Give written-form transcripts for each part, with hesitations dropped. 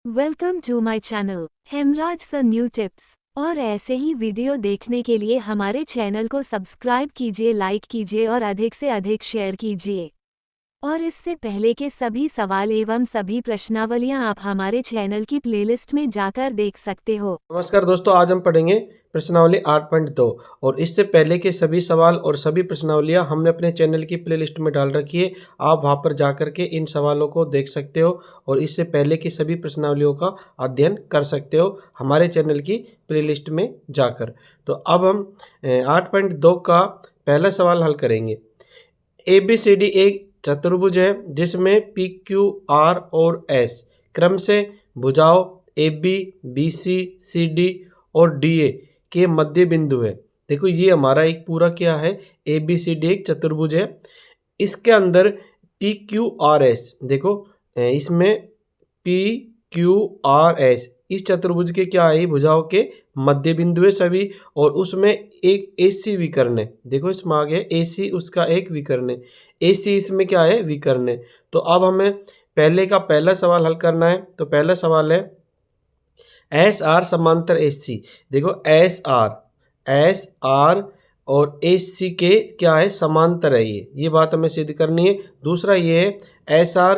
Welcome to my channel Hemraj sir new tips. और ऐसे ही video देखने के लिए हमारे चैनल को सब्सक्राइब कीजिए, लाइक कीजिए और अधिक से अधिक शेयर कीजिए। और इससे पहले के सभी सवाल एवं सभी प्रश्नावलियां आप हमारे चैनल की प्लेलिस्ट में जाकर देख सकते हो। नमस्कार दोस्तों, आज हम पढ़ेंगे प्रश्नावली 8.2 और इससे पहले के सभी सवाल और सभी प्रश्नावलियां हमने अपने चैनल की प्लेलिस्ट में डाल रखी है। आप वहां पर जाकर के इन सवालों को देख सकते हो और इससे पहले की सभी प्रश्नावलियों का अध्ययन कर सकते हो हमारे चैनल की प्लेलिस्ट में जाकर। तो अब हम 8.2 का पहला सवाल हल करेंगे। ABCD एक चतुर्भुज है जिसमें PQR और S क्रम से भुजाओं AB, BC, CD और DA के मध्य बिंदु है। देखो ये हमारा एक पूरा क्या है, ABCD एक चतुर्भुज है। इसके अंदर PQRS देखो, इसमें PQRS इस चतुर्भुज के क्या है, भुजाओं के मध्य बिंदु है सभी। और उसमें एक AC विकर्ण है। देखो इसमें आ गया AC, उसका एक विकर्ण है। AC इसमें क्या है, विकर्ण है। तो अब हमें पहले का पहला सवाल हल करना है। तो पहला सवाल है SR समांतर AC। देखो SR और AC के क्या है, समांतर है। ये बात हमें सिद्ध करनी है। दूसरा ये है SR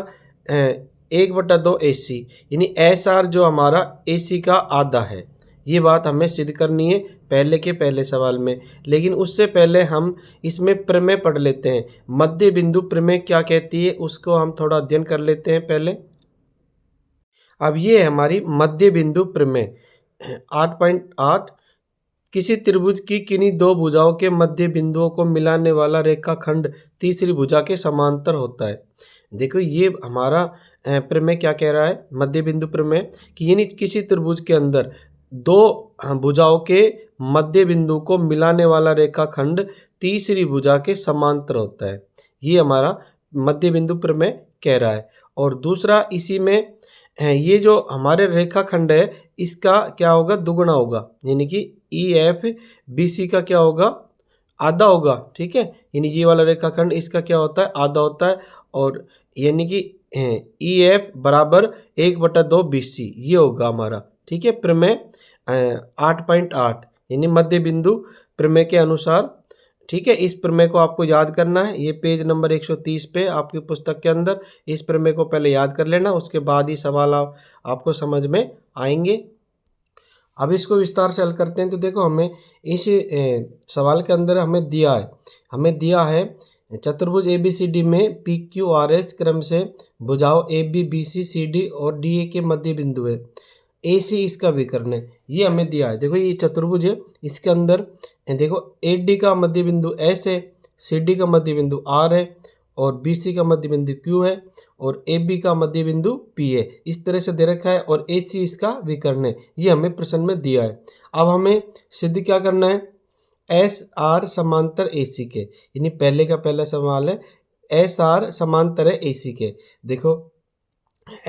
1/2 AC, यानी SR जो हमारा AC का आधा है। ये बात हमें सिद्ध करनी है पहले के पहले सवाल में। लेकिन उससे पहले हम इसमें प्रमेय पढ़ लेते हैं। मध्य बिंदु प्रमेय क्या कहती है उसको हम थोड़ा अध्ययन कर लेते हैं पहले। अब ये है हमारी मध्य बिंदु प्रमेय 8.8। किसी त्रिभुज की किन्हीं दो भुजाओं के मध्य बिंदुओं को मिलाने वाला रेखाखंड तीसरी भुजा के समांतर होता है। देखो ये हमारा प्रमेय क्या कह रहा है, मध्य बिंदु प्रमेय, कि यानी किसी त्रिभुज के अंदर दो भुजाओं के मध्य बिंदु को मिलाने वाला रेखाखंड तीसरी भुजा के समांतर होता है। ये हमारा मध्य बिंदु प्रमेय कह रहा है। और दूसरा इसी में ये जो हमारे रेखाखंड है इसका क्या होगा, दुगुना होगा। यानी कि EFBC का क्या होगा, आधा होगा। ठीक है, यानी ये वाला रेखाखंड इसका क्या होता है, आधा होता है। और यानी कि EF बराबर 1/2 BC ये होगा हमारा। ठीक है, प्रमेय 8.8 यानी मध्य बिंदु प्रमेय के अनुसार। ठीक है, इस प्रमेय को आपको याद करना है। ये पेज नंबर 130 पे आपकी पुस्तक के अंदर इस प्रमेय को पहले याद कर लेना, उसके बाद ही सवाल आपको समझ में आएंगे। अब इसको विस्तार से हल करते हैं। तो देखो हमें इस सवाल के अंदर हमें दिया है चतुर्भुज ABCD में PQRS क्रम से भुजाओं AB, BC, CD और DA के मध्य बिंदु है। AC इसका विकर्ण है, ये हमें दिया है। देखो ये चतुर्भुज है, इसके अंदर देखो AD का मध्य बिंदु S है, CD का मध्य बिंदु R है और BC का मध्य बिंदु Q है और AB का मध्य बिंदु P है। इस तरह से दे रखा है और AC इसका विकर्ण है, ये हमें प्रश्न में दिया है। अब हमें सिद्ध क्या करना है, SR समांतर AC के, यानी पहले का पहला सवाल है SR समांतर है AC के। देखो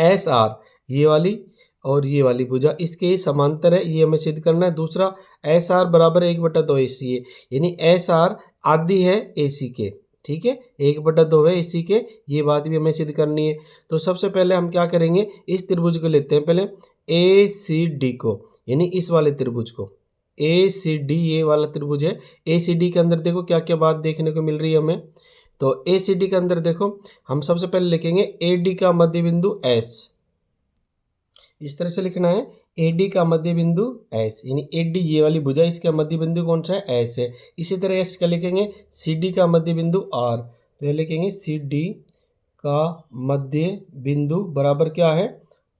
SR ये वाली और ये वाली भुजा इसके समांतर है, ये हमें सिद्ध करना है। दूसरा SR बराबर 1/2 AC है, यानी SR आधी है AC के। ठीक है, 1/2 है AC के, ये बात भी हमें सिद्ध करनी है। तो सबसे पहले हम क्या करेंगे, इस त्रिभुज को लेते हैं पहले ACD को, यानी इस वाले त्रिभुज को ACD, ये वाला त्रिभुज है। ACD के अंदर देखो क्या क्या बात देखने को मिल रही है हमें। तो ACD के अंदर देखो हम सबसे पहले लिखेंगे AD का मध्य बिंदु S, इस तरह से लिखना है। AD का मध्य बिंदु S, यानी AD ये वाली भुजा, इसका मध्य बिंदु कौन सा है, S है। इसी तरह S का लिखेंगे CD का मध्य बिंदु R, तो ये लिखेंगे CD का मध्य बिंदु बराबर क्या है,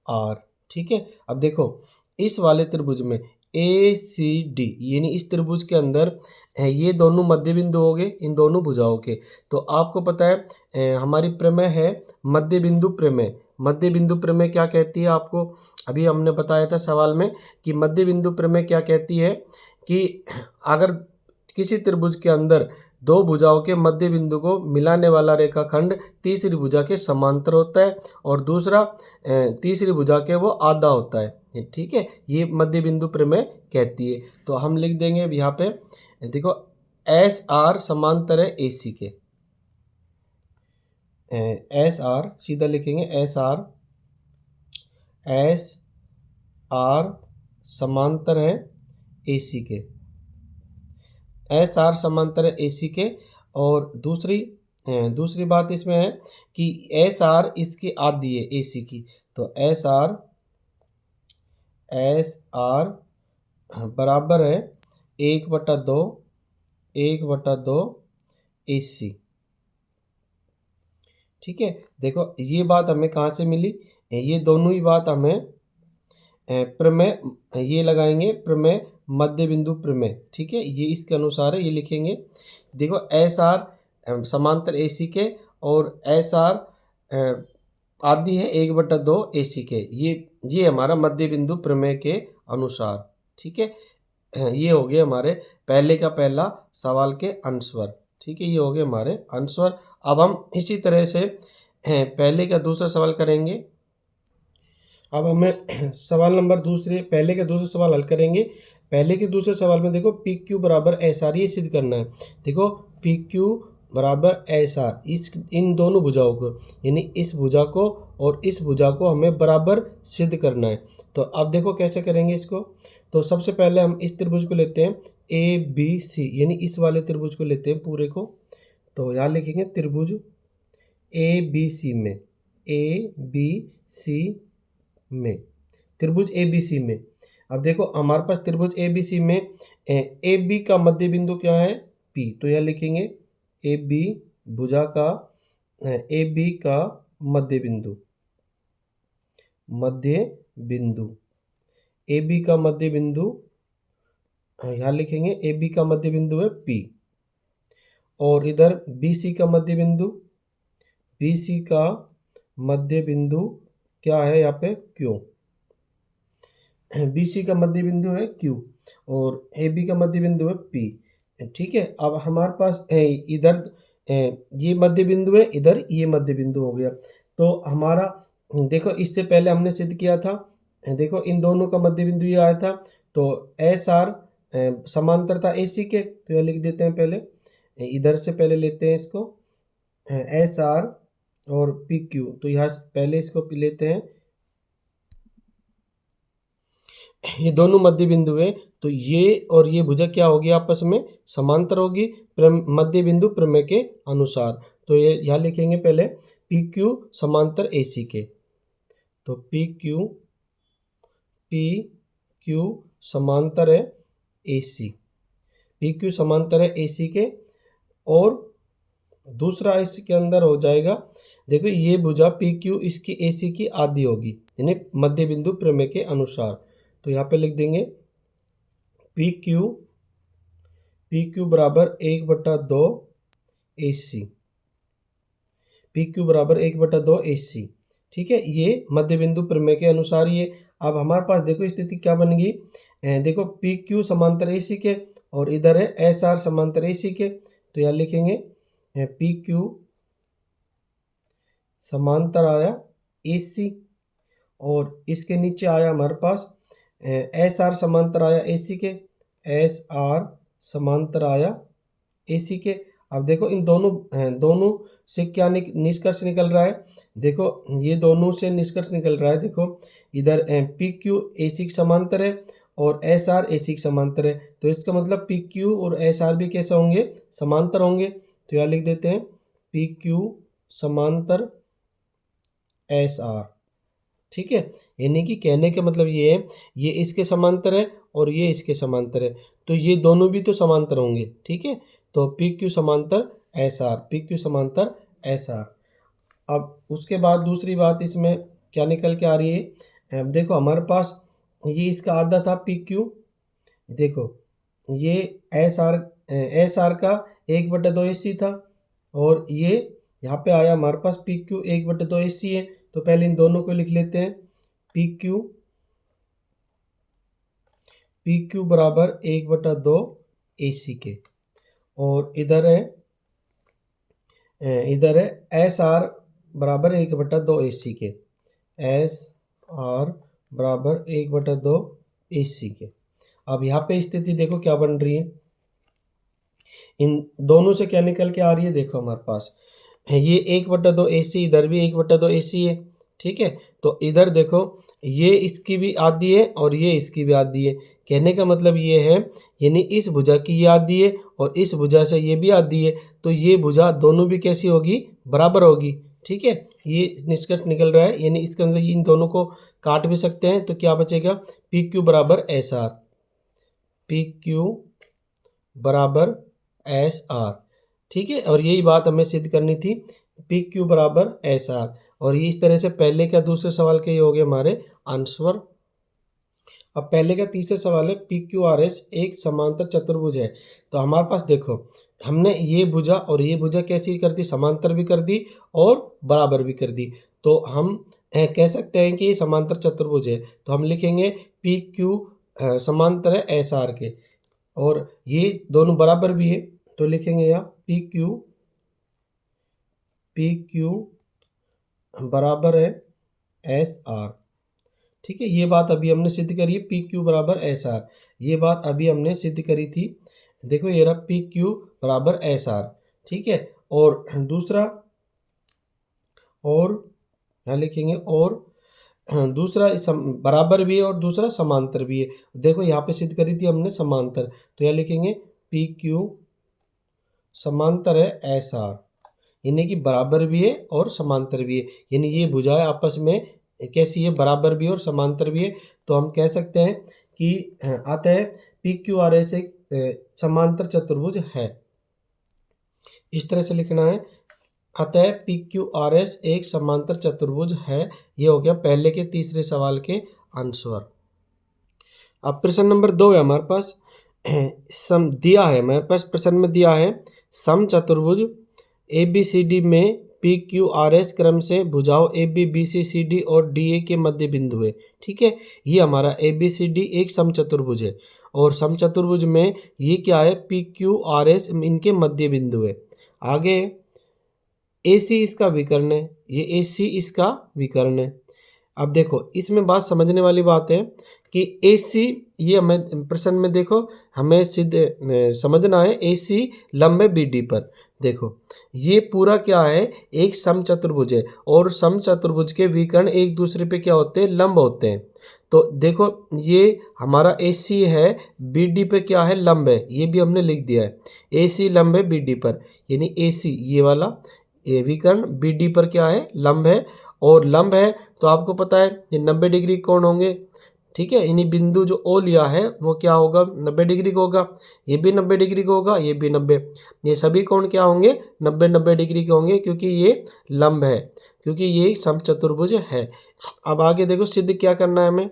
R। ठीक है, अब देखो इस वाले त्रिभुज में ACD, यानी इस त्रिभुज के अंदर ये दोनों मध्य बिंदु हो गए इन दोनों भुजाओं के। तो आपको पता है हमारी प्रमेय है मध्य बिंदु प्रमेय। मध्य बिंदु प्रमेय क्या कहती है, आपको अभी हमने बताया था सवाल में कि मध्य बिंदु प्रमेय क्या कहती है कि अगर किसी त्रिभुज के अंदर दो भुजाओं के मध्य बिंदु को मिलाने वाला रेखाखंड तीसरी भुजा के समांतर होता है और दूसरा तीसरी भुजा के वो आधा होता है। ठीक है, ये मध्य बिंदु प्रमेय कहती है। तो हम लिख देंगे अब यहाँ पे, देखो SR समांतर है AC के। SR सीधा लिखेंगे SR आर समांतर है AC के, एस आर समांतर है AC के। और दूसरी बात इसमें है कि एस आर इसकी आधी है AC की, तो एस आर बराबर है 1/2 AC। ठीक है, देखो ये बात हमें कहाँ से मिली, ये दोनों ही बात हमें प्रमेय, ये लगाएंगे प्रमेय, मध्य बिंदु प्रमेय। ठीक है, ये इसके अनुसार है, ये लिखेंगे। देखो एस आर समांतर AC के और एस आर आदि है 1/2 AC के, ये हमारा मध्य बिंदु प्रमेय के अनुसार। ठीक है, ये हो गए हमारे पहले का पहला सवाल के आंसर। ठीक है, ये हो गए हमारे आंसर। अब हम इसी तरह से पहले का दूसरा सवाल करेंगे। अब हमें सवाल नंबर पहले के दूसरे सवाल हल करेंगे। पहले के दूसरे सवाल में देखो PQ बराबर SR ये सिद्ध करना है। देखो PQ बराबर SR, इन दोनों भुजाओं को, यानी इस भुजा को और इस भुजा को हमें बराबर सिद्ध करना है। तो अब देखो कैसे करेंगे इसको। तो सबसे पहले हम इस त्रिभुज को लेते हैं ABC, यानी इस वाले त्रिभुज को लेते हैं पूरे को। तो यहाँ लिखेंगे त्रिभुज ABC में त्रिभुज ABC में। अब देखो हमारे पास त्रिभुज ABC में AB का मध्य बिंदु क्या है, P। तो यह लिखेंगे AB भुजा का AB का मध्य बिंदु AB का मध्य बिंदु, यहाँ लिखेंगे AB का मध्य बिंदु है P। और इधर BC का मध्य बिंदु क्या है यहाँ पे, Q। BC का मध्य बिंदु है Q और AB का मध्य बिंदु है P। ठीक है, अब हमारे पास इधर ये मध्य बिंदु है, इधर ये मध्य बिंदु हो गया। तो हमारा देखो इससे पहले हमने सिद्ध किया था, देखो इन दोनों का मध्य बिंदु ये आया था। तो SR समांतर था AC के, तो यह लिख देते हैं पहले, इधर से पहले लेते हैं इसको SR और PQ। तो यहाँ पहले इसको लेते हैं, ये दोनों मध्य बिंदु है, तो ये और ये भुजा क्या होगी, आपस में समांतर होगी मध्य बिंदु प्रमेय के अनुसार। तो ये यहाँ लिखेंगे पहले PQ समांतर AC के। तो PQ समांतर है AC, PQ समांतर है AC के। और दूसरा इसके अंदर हो जाएगा, देखो ये भुजा PQ इसकी AC की आधी होगी, यानी मध्य बिंदु प्रमेय के अनुसार। तो यहाँ पे लिख देंगे PQ बराबर 1/2 AC, PQ बराबर 1/2 AC। ठीक है, ये मध्य बिंदु प्रमेय के अनुसार ये। अब हमारे पास देखो स्थिति क्या बन गई, देखो PQ समांतर AC के और इधर है SR समांतर AC के। तो यहाँ लिखेंगे PQ समांतर आया AC और इसके नीचे आया हमारे पास SR समांतर आया AC के, SR समांतर आया AC के। अब देखो इन दोनों से क्या निष्कर्ष निकल रहा है, देखो ये दोनों से निष्कर्ष निकल रहा है। देखो इधर PQ AC के समांतर है और SR AC के समांतर है, तो इसका मतलब PQ और SR भी कैसे होंगे, समांतर होंगे। तो यहाँ लिख देते हैं PQ समांतर SR। ठीक है, यानी कि कहने का मतलब ये है, ये इसके समांतर है और ये इसके समांतर है, तो ये दोनों भी तो समांतर होंगे। ठीक है, तो PQ समांतर SR, PQ समांतर SR। अब उसके बाद दूसरी बात इसमें क्या निकल के आ रही है, अब देखो हमारे पास ये इसका आधा था PQ, देखो ये SR का 1/2 AC था और ये यहाँ पे आया हमारे पास PQ 1/2 AC है। तो पहले इन दोनों को लिख लेते हैं, PQ बराबर 1/2 AC के। और इधर है SR बराबर 1/2 AC के, SR बराबर 1/2 AC के। अब यहाँ पे स्थिति देखो क्या बन रही है, इन दोनों से क्या निकल के आ रही है, देखो हमारे पास ये 1/2 AC, इधर भी 1/2 AC है। ठीक है। तो इधर देखो ये इसकी भी आधी है और ये इसकी भी आधी है। कहने का मतलब ये है यानी इस भुजा की ये आधी है और इस भुजा से ये भी आधी है, तो ये भुजा दोनों भी कैसी होगी, बराबर होगी। ठीक है, ये निष्कर्ष निकल रहा है, यानी इसके अंदर इन दोनों को काट भी सकते हैं। तो क्या बचेगा, पी क्यू बराबर एस आर, पी क्यू बराबर एस आर। ठीक है, और यही बात हमें सिद्ध करनी थी, पी क्यू बराबर एस आर। और ये इस तरह से पहले का दूसरे सवाल के ये हो गए हमारे आंसर। अब पहले का तीसरा सवाल है, पी क्यू आर एस एक समांतर चतुर्भुज है। तो हमारे पास देखो हमने ये भुजा और ये भुजा कैसी कर दी, समांतर भी कर दी और बराबर भी कर दी। तो हम कह सकते हैं कि ये समांतर चतुर्भुज है। तो हम लिखेंगे पी क्यू समांतर है एस आर के, और ये दोनों बराबर भी है। तो लिखेंगे यहाँ पी क्यू बराबर है एस आर। ठीक है, ये बात अभी हमने सिद्ध करी है, पी क्यू बराबर एस आर। ये बात अभी हमने सिद्ध करी थी। देखो ये रहा पी क्यू बराबर एस आर। ठीक है, और दूसरा, और यहाँ लिखेंगे, और दूसरा बराबर भी है और दूसरा समांतर भी है। देखो यहाँ पे सिद्ध करी थी हमने समांतर, तो यहाँ लिखेंगे पी क्यू समांतर है एस आर, यानी कि बराबर भी है और समांतर भी है। यानी ये भुजाएं आपस में कैसी है, बराबर भी है और समांतर भी है। तो हम कह सकते हैं कि आता है पी क्यू आर एस एक समांतर चतुर्भुज है। इस तरह से लिखना है, अतः पी क्यू आर एस एक समांतर चतुर्भुज है। ये हो गया पहले के तीसरे सवाल के आंसर। अब प्रश्न नंबर 2 है हमारे पास, सम दिया है हमारे पास, प्रश्न में दिया है सम चतुर्भुज ए बी सी डी में पी क्यू आर एस क्रम से भुजाओं A B B C C D और डी ए के मध्य बिंदु है। ठीक है, ये हमारा ए बी सी डी एक सम चतुर्भुज है, और सम चतुर्भुज में ये क्या है, पी क्यू आर एस इनके मध्य बिंदु है। आगे ए सी इसका विकर्ण है, ये ए सी इसका विकर्ण है। अब देखो इसमें बात समझने वाली बात है कि ए सी, ये हमें प्रश्न में देखो हमें सिद्ध समझना है, ए सी लंब है बी डी पर। देखो ये पूरा क्या है, एक सम चतुर्भुज है, और सम चतुर्भुज के विकर्ण एक दूसरे पे क्या होते हैं, लंब होते हैं। तो देखो ये हमारा ए सी है, बी डी पे क्या है, लंब है, ये भी हमने लिख दिया है, ए सी लंब है बी डी पर, यानी ए सी ये वाला ये विकर्ण बी डी पर क्या है, लंब है। और लंब है तो आपको पता है ये 90 डिग्री कोण होंगे। ठीक है, यानी बिंदु जो ओ लिया है वो क्या होगा, 90 डिग्री का होगा, ये भी 90 डिग्री का होगा, ये भी 90, ये सभी कोण क्या होंगे, 90 डिग्री के होंगे, क्योंकि ये लंब है, क्योंकि ये समचतुर्भुज है। अब आगे देखो सिद्ध क्या करना है हमें,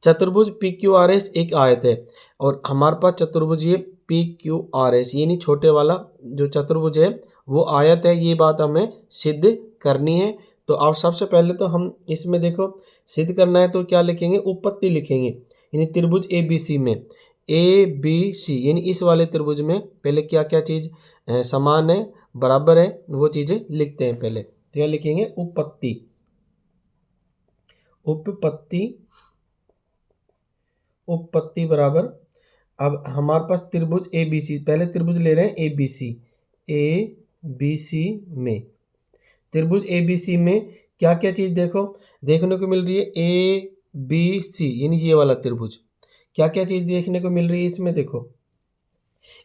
चतुर्भुज पी क्यू आर एस एक आयत है, और हमारे पास चतुर्भुज ये पी क्यू आर एस यानी छोटे वाला जो चतुर्भुज है वो आयत है, ये बात हमें सिद्ध करनी है। तो आप सबसे पहले तो हम इसमें देखो सिद्ध करना है, तो क्या लिखेंगे, उपपत्ति लिखेंगे, यानी त्रिभुज ए बी सी में, ए बी सी यानी इस वाले त्रिभुज में पहले क्या क्या चीज़ समान है, बराबर है, वो चीज़ें लिखते हैं पहले। तो क्या लिखेंगे, उपपत्ति, उपपत्ति, उपपत्ति बराबर, अब हमारे पास त्रिभुज ए बी सी, पहले त्रिभुज ले रहे हैं ए बी सी में, त्रिभुज ए बी सी में क्या क्या चीज़ देखो देखने को मिल रही है, ए बी सी यानी ये वाला त्रिभुज, क्या क्या चीज़ देखने को मिल रही है इसमें, देखो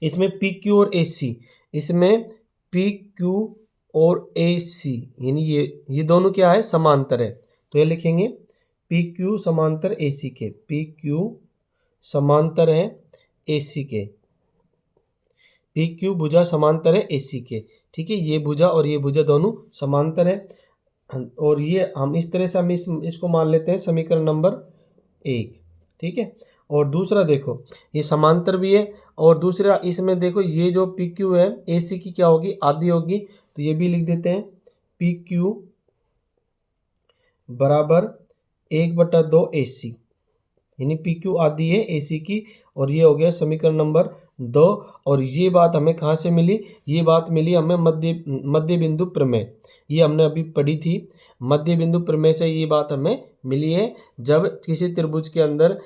इसमें पी क्यू और ए सी, इसमें पी क्यू और ए सी यानी ये दोनों क्या है, समांतर है। तो ये लिखेंगे पी क्यू समांतर ए सी के, पी क्यू समांतर है ए सी के, पी क्यू भुजा समांतर है ए सी के। ठीक है, ये भुजा और ये भुजा दोनों समांतर है, और ये हम इस तरह से हम इसको मान लेते हैं समीकरण नंबर 1। ठीक है, और दूसरा देखो ये समांतर भी है, और दूसरा इसमें देखो ये जो पी क्यू है ए सी की क्या होगी, आधी होगी, तो ये भी लिख देते हैं पी क्यू बराबर 1/2 ए सी, यानी पी क्यू आधी है ए सी की, और ये हो गया समीकरण नंबर 2। और ये बात हमें कहाँ से मिली, ये बात मिली हमें मध्य बिंदु प्रमेय, ये हमने अभी पढ़ी थी, मध्य बिंदु प्रमेय से ये बात हमें मिली है। जब किसी त्रिभुज के अंदर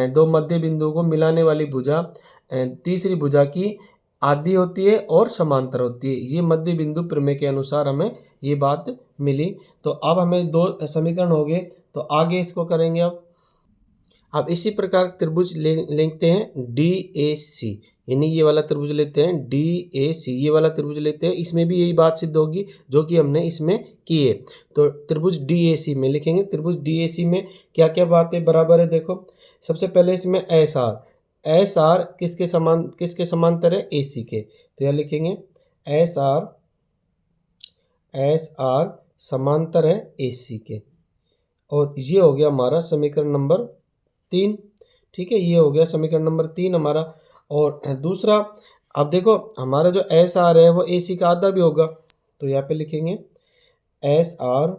दो मध्य बिंदुओं को मिलाने वाली भुजा तीसरी भुजा की आधी होती है और समांतर होती है, ये मध्य बिंदु प्रमेय के अनुसार हमें ये बात मिली। तो अब हमें 2 समीकरण हो गए, तो आगे इसको करेंगे अब इसी प्रकार त्रिभुज लेते हैं डी ए सी, यानी ये वाला त्रिभुज लेते हैं डी ए सी, ये वाला त्रिभुज लेते हैं, इसमें भी यही बात सिद्ध होगी जो कि हमने इसमें की है। तो त्रिभुज डी ए सी में लिखेंगे, त्रिभुज डी ए सी में क्या क्या बातें बराबर है। देखो सबसे पहले इसमें एस आर, एस आर किसके समांतर है, ए सी के। तो यहाँ लिखेंगे एस आर समांतर है ए सी के, और ये हो गया हमारा समीकरण नंबर 3। ठीक है, ये हो गया समीकरण नंबर 3 हमारा। और दूसरा, अब देखो हमारा जो एस आर है वो ए सी का आधा भी होगा, तो यहाँ पे लिखेंगे एस आर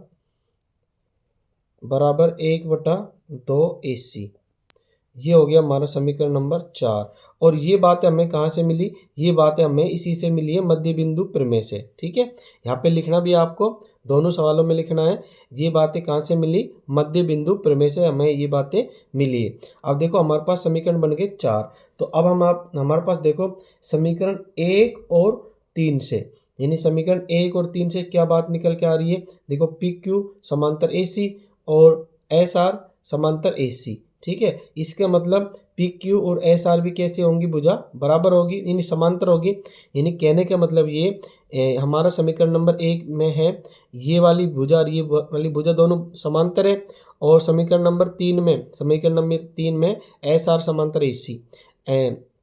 बराबर 1/2 ए सी। ये हो गया हमारा समीकरण नंबर 4। और ये बातें हमें कहाँ से मिली, ये बातें हमें इसी से मिली है मध्य बिंदु प्रमेय से। ठीक है, यहाँ पे लिखना भी आपको दोनों सवालों में लिखना है, ये बातें कहाँ से मिली, मध्य बिंदु प्रमेय से हमें ये बातें मिली है। अब देखो हमारे पास समीकरण बन गए 4। तो अब हमारे पास देखो समीकरण 1 और 3 से, यानी समीकरण 1 और 3 से क्या बात निकल के आ रही है। देखो पी क्यू समांतर ए सी और एस आर समांतर ए सी। ठीक है, इसका मतलब पी क्यू और एस आर भी कैसे होंगी, भुजा बराबर होगी, यानी समांतर होगी। यानी कहने का मतलब ये हमारा समीकरण नंबर 1 में है ये वाली भुजा और ये वाली भुजा दोनों समांतर है, और समीकरण नंबर 3 में एस आर समांतर ए सी।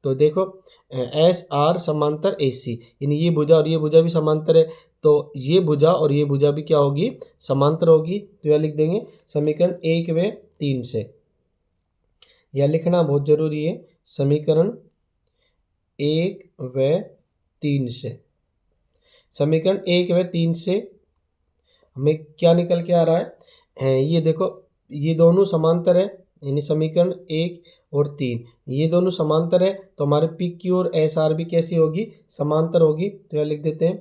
तो देखो एस आर समांतर ए सी, यानी ये भुजा और ये भुजा भी समांतर है, तो ये भुजा और ये भुजा भी क्या होगी, समांतर होगी। तो यह लिख देंगे समीकरण 1 व 3 से, यह लिखना बहुत जरूरी है, समीकरण 1 व 3 से। समीकरण 1 व 3 से हमें क्या निकल के आ रहा है, ये देखो ये दोनों समांतर है, यानी समीकरण 1 और 3 ये दोनों समांतर है, तो हमारे पी क्यू और एस आर भी कैसी होगी, समांतर होगी। तो यह लिख देते हैं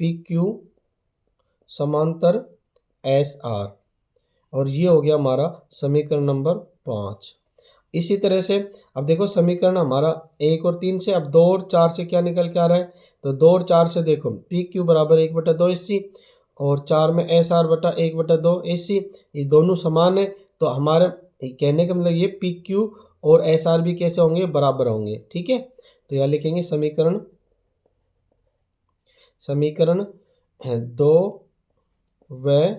पी क्यू समांतर एस आर, और ये हो गया हमारा समीकरण नंबर 5। इसी तरह से अब देखो समीकरण हमारा 1 और 3 से, अब 2 और 4 से क्या निकल के आ रहा है, तो 2 और 4 से देखो पी क्यू बराबर 1/2 ए सी, और 4 में एस आर बटा 1/2 ए सी, ये दोनों समान है। तो हमारे कहने का मतलब ये पी क्यू और एस आर भी कैसे होंगे, बराबर होंगे। ठीक है, तो यहाँ लिखेंगे समीकरण 2 व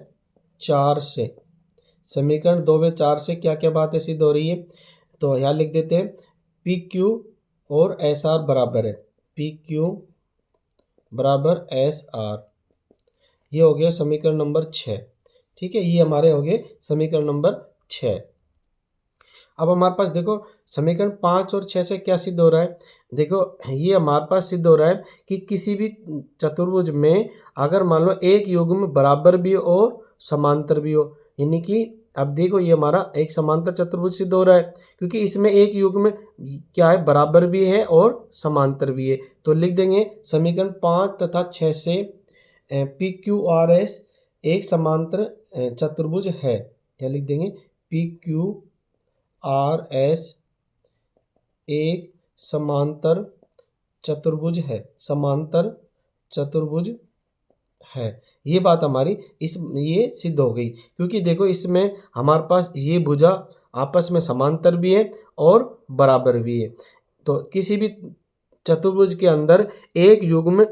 4 से, समीकरण 2 व 4 से क्या क्या बातें सिद्ध हो रही है। तो यहाँ लिख देते हैं पी क्यू और एस आर बराबर है, पी क्यू बराबर एस आर, ये हो गया समीकरण नंबर 6। ठीक है, ये हमारे हो गए समीकरण नंबर 6। अब हमारे पास देखो समीकरण 5 और 6 से क्या सिद्ध हो रहा है। देखो ये हमारे पास सिद्ध हो रहा है कि किसी भी चतुर्भुज में अगर मान लो एक युग्म बराबर भी हो और समांतर भी हो, यानी कि अब देखो ये हमारा एक समांतर चतुर्भुज सिद्ध हो रहा है, क्योंकि इसमें एक युग्म क्या है, बराबर भी है और समांतर भी है। तो लिख देंगे समीकरण 5 तथा 6 से पी क्यू आर एस एक समांतर चतुर्भुज है। क्या लिख देंगे, पी क्यू आर एस एक समांतर चतुर्भुज है, समांतर चतुर्भुज है। ये बात हमारी ये सिद्ध हो गई, क्योंकि देखो इसमें हमारे पास ये भुजा आपस में समांतर भी है और बराबर भी है। तो किसी भी चतुर्भुज के अंदर एक युग्म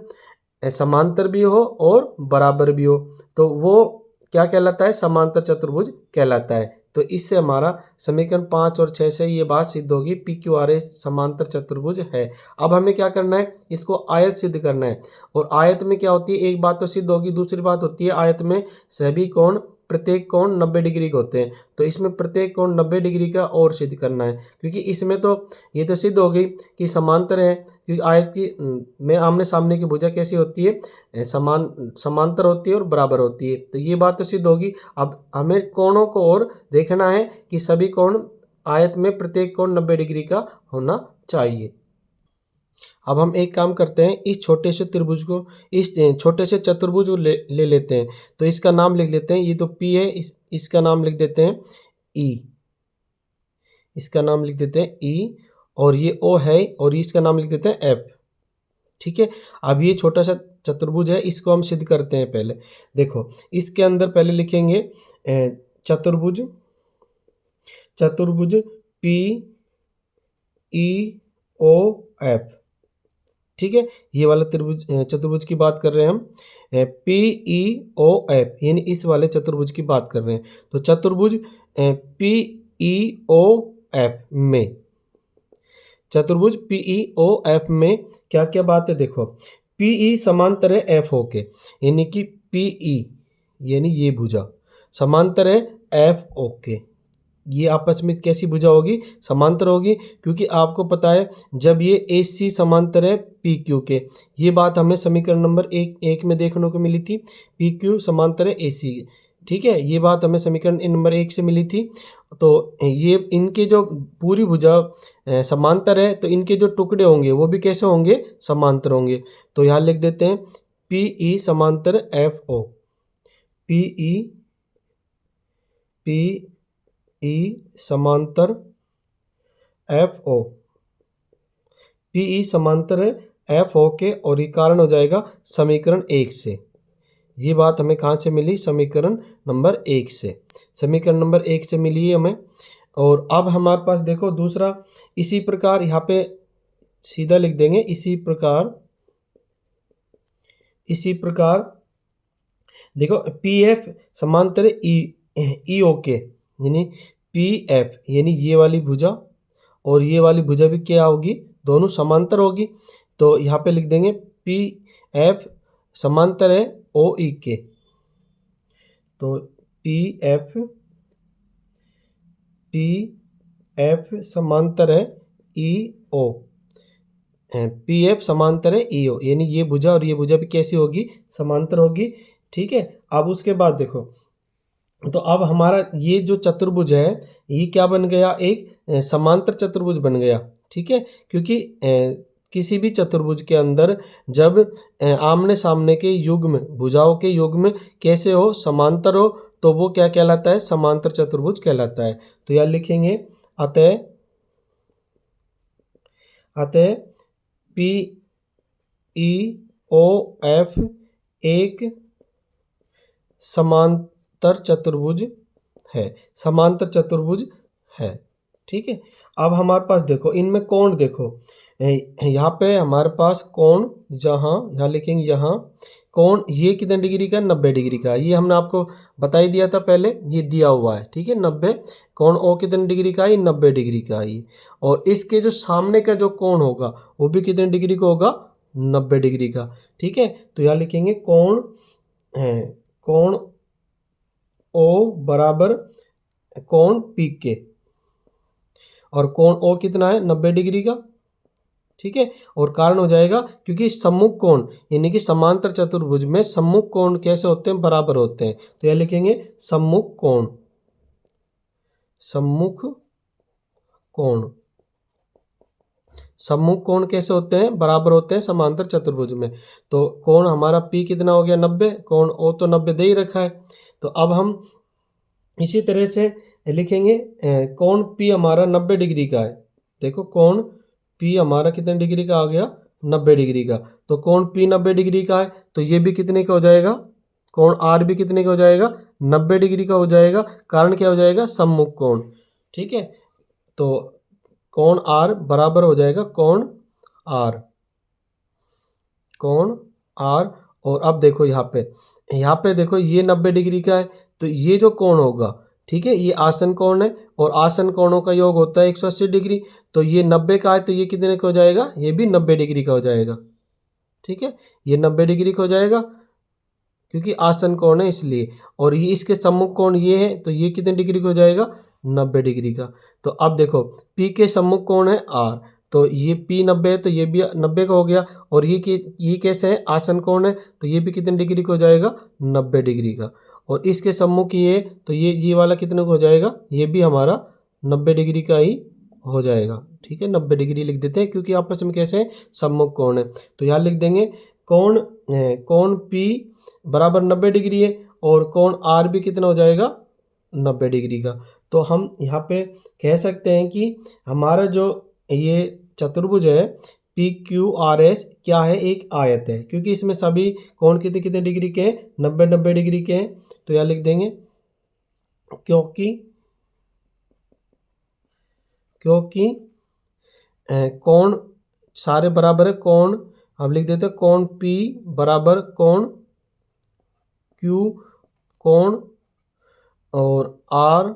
समांतर भी हो और बराबर भी हो, तो वो क्या कहलाता है, समांतर चतुर्भुज कहलाता है। तो इससे हमारा समीकरण 5 और 6 से ये बात सिद्ध होगी, पी क्यू आर एस समांतर चतुर्भुज है। अब हमें क्या करना है, इसको आयत सिद्ध करना है। और आयत में क्या होती है, एक बात तो सिद्ध होगी, दूसरी बात होती है आयत में सभी कोण, प्रत्येक कोण 90 डिग्री के होते हैं। तो इसमें प्रत्येक कोण 90 डिग्री का और सिद्ध करना है, क्योंकि इसमें तो ये तो सिद्ध हो गई कि समांतर है, क्योंकि आयत की में आमने सामने की भुजा कैसी होती है, समांतर होती है और बराबर होती है। तो ये बात तो सिद्ध होगी। अब हमें कोणों को और देखना है कि सभी कोण आयत में प्रत्येक कोण 90 डिग्री का होना चाहिए। अब हम एक काम करते हैं, इस छोटे से त्रिभुज को, इस छोटे से चतुर्भुज को ले लेते हैं। तो इसका नाम लिख लेते हैं, ये तो P है, इसका नाम लिख देते हैं E, इसका नाम लिख देते हैं E, और ये O है, और इसका नाम लिख देते हैं F। ठीक है, अब ये छोटा सा चतुर्भुज है इसको हम सिद्ध करते हैं। पहले देखो इसके अंदर पहले लिखेंगे चतुर्भुज, चतुर्भुज पी ई ओ एफ, ठीक है। ये वाला त्रिभुज चतुर्भुज की बात कर रहे हैं हम, पी ई ओ एफ यानी इस वाले चतुर्भुज की बात कर रहे हैं। तो चतुर्भुज पी ई ओ एफ में, चतुर्भुज पी ई ओ एफ में क्या क्या बात है देखो, पी ई समांतर है एफ ओ के, यानी कि पी ई यानी ये भुजा समांतर है एफ ओ के। ये आपस में कैसी भुजा होगी, समांतर होगी, क्योंकि आपको पता है जब ये ए सी समांतर है पी क्यू के, ये बात हमें समीकरण नंबर एक में देखने को मिली थी, पी क्यू समांतर है ए सी, ठीक है। ये बात हमें समीकरण नंबर 1 से मिली थी। तो ये इनके जो पूरी भुजा समांतर है तो इनके जो टुकड़े होंगे वो भी कैसे होंगे, समांतर होंगे। तो यहाँ लिख देते हैं पी ई समांतर एफ ओ, पी ई समांतर एफ ओ, पी ई समांतर है एफ ओ के, और ये कारण हो जाएगा समीकरण 1 से। ये बात हमें कहाँ से मिली, समीकरण नंबर 1 से, समीकरण नंबर 1 से मिली है हमें। और अब हमारे पास देखो दूसरा, इसी प्रकार यहाँ पे सीधा लिख देंगे, इसी प्रकार देखो पी एफ समांतर ई ओ के, यानी पी एफ यानी ये वाली भुजा और ये वाली भुजा भी क्या होगी, दोनों समांतर होगी। तो यहाँ पे लिख देंगे पी एफ समांतर है ओ ई के, तो पी एफ समांतर है ई ओ, पी एफ समांतर है ई ओ, यानी ये भुजा और ये भुजा भी कैसी होगी, समांतर होगी, ठीक है। अब उसके बाद देखो, तो अब हमारा ये जो चतुर्भुज है ये क्या बन गया, एक समांतर चतुर्भुज बन गया, ठीक है। क्योंकि किसी भी चतुर्भुज के अंदर जब आमने सामने के युग्म, भुजाओं के युग्म कैसे हो, समांतर हो, तो वो क्या कहलाता है, समांतर चतुर्भुज कहलाता है। तो यहाँ लिखेंगे अतः पी ई ओ एफ एक समांतर चतुर्भुज है, समांतर चतुर्भुज है, ठीक है। अब हमारे पास देखो इनमें कोण, देखो यहाँ पे हमारे पास कोण, यहाँ लिखेंगे, यहाँ कोण ये कितने डिग्री का, 90 डिग्री का। ये हमने आपको बता ही दिया था पहले, ये दिया हुआ है, ठीक है, 90। कोण ओ कितने डिग्री का है, 90 डिग्री का है। और इसके जो सामने का जो कोण होगा वो भी कितने डिग्री का होगा, 90 डिग्री का, ठीक है। तो यहाँ लिखेंगे कोण ओ बराबर कोण पी के, और कोण ओ कितना है, 90 डिग्री का, ठीक है। और कारण हो जाएगा क्योंकि सम्मुख कोण यानी कि समांतर चतुर्भुज में सम्मुख कोण कैसे होते हैं, बराबर होते हैं। तो यह लिखेंगे सम्मुख कोण, सम्मुख कोण कैसे होते हैं, बराबर होते हैं समांतर चतुर्भुज में। तो कोण हमारा पी कितना हो गया, 90, कोण ओ तो 90 दे ही रखा है। तो अब हम इसी तरह से लिखेंगे कोण पी हमारा 90 डिग्री का है। देखो कोण पी हमारा कितने डिग्री का आ गया, 90 डिग्री का। तो कोण पी 90 डिग्री का है, तो ये भी कितने का हो जाएगा, कोण आर भी कितने का हो जाएगा, 90 डिग्री का हो जाएगा। कारण क्या हो जाएगा, सम्मुख कोण, ठीक है। तो कोण आर बराबर हो जाएगा कोण आर, और अब देखो यहाँ पे देखो ये 90 डिग्री का है, तो ये जो कोण होगा, ठीक है, ये आसन कोण है, और आसन कोणों का योग होता है 180 डिग्री। तो ये 90 का है, तो ये कितने का हो जाएगा, ये भी 90 डिग्री का हो जाएगा, ठीक है। ये 90 डिग्री का हो जाएगा क्योंकि आसन कोण है इसलिए। और ये इसके सम्मुख कोण ये है, तो ये कितने डिग्री का हो जाएगा, 90 डिग्री का। तो अब देखो पी के सम्मुख कोण है आर, तो ये पी 90 है, तो ये भी 90 का हो गया। और ये कैसे है, आसन कोण है, तो ये भी कितने डिग्री का हो जाएगा, 90 डिग्री का। और इसके सम्मुख ये, तो ये वाला कितने का हो जाएगा, ये भी हमारा 90 डिग्री का ही हो जाएगा, ठीक है। 90 डिग्री लिख देते हैं क्योंकि आपस में कैसे हैं, सम्मुख कोण है। तो यहाँ लिख देंगे कोण पी बराबर 90 डिग्री है, और कोण आर भी कितना हो जाएगा, 90 डिग्री का। तो हम यहाँ पे कह सकते हैं कि हमारा जो ये चतुर्भुज है पी क्यू आर एस क्या है, एक आयत है, क्योंकि इसमें सभी कोण कितने कितने डिग्री के हैं, 90 डिग्री के हैं। तो यहाँ लिख देंगे क्योंकि कोण सारे बराबर है, कोण अब लिख देते हैं कोण पी बराबर कोण क्यू, कोण और आर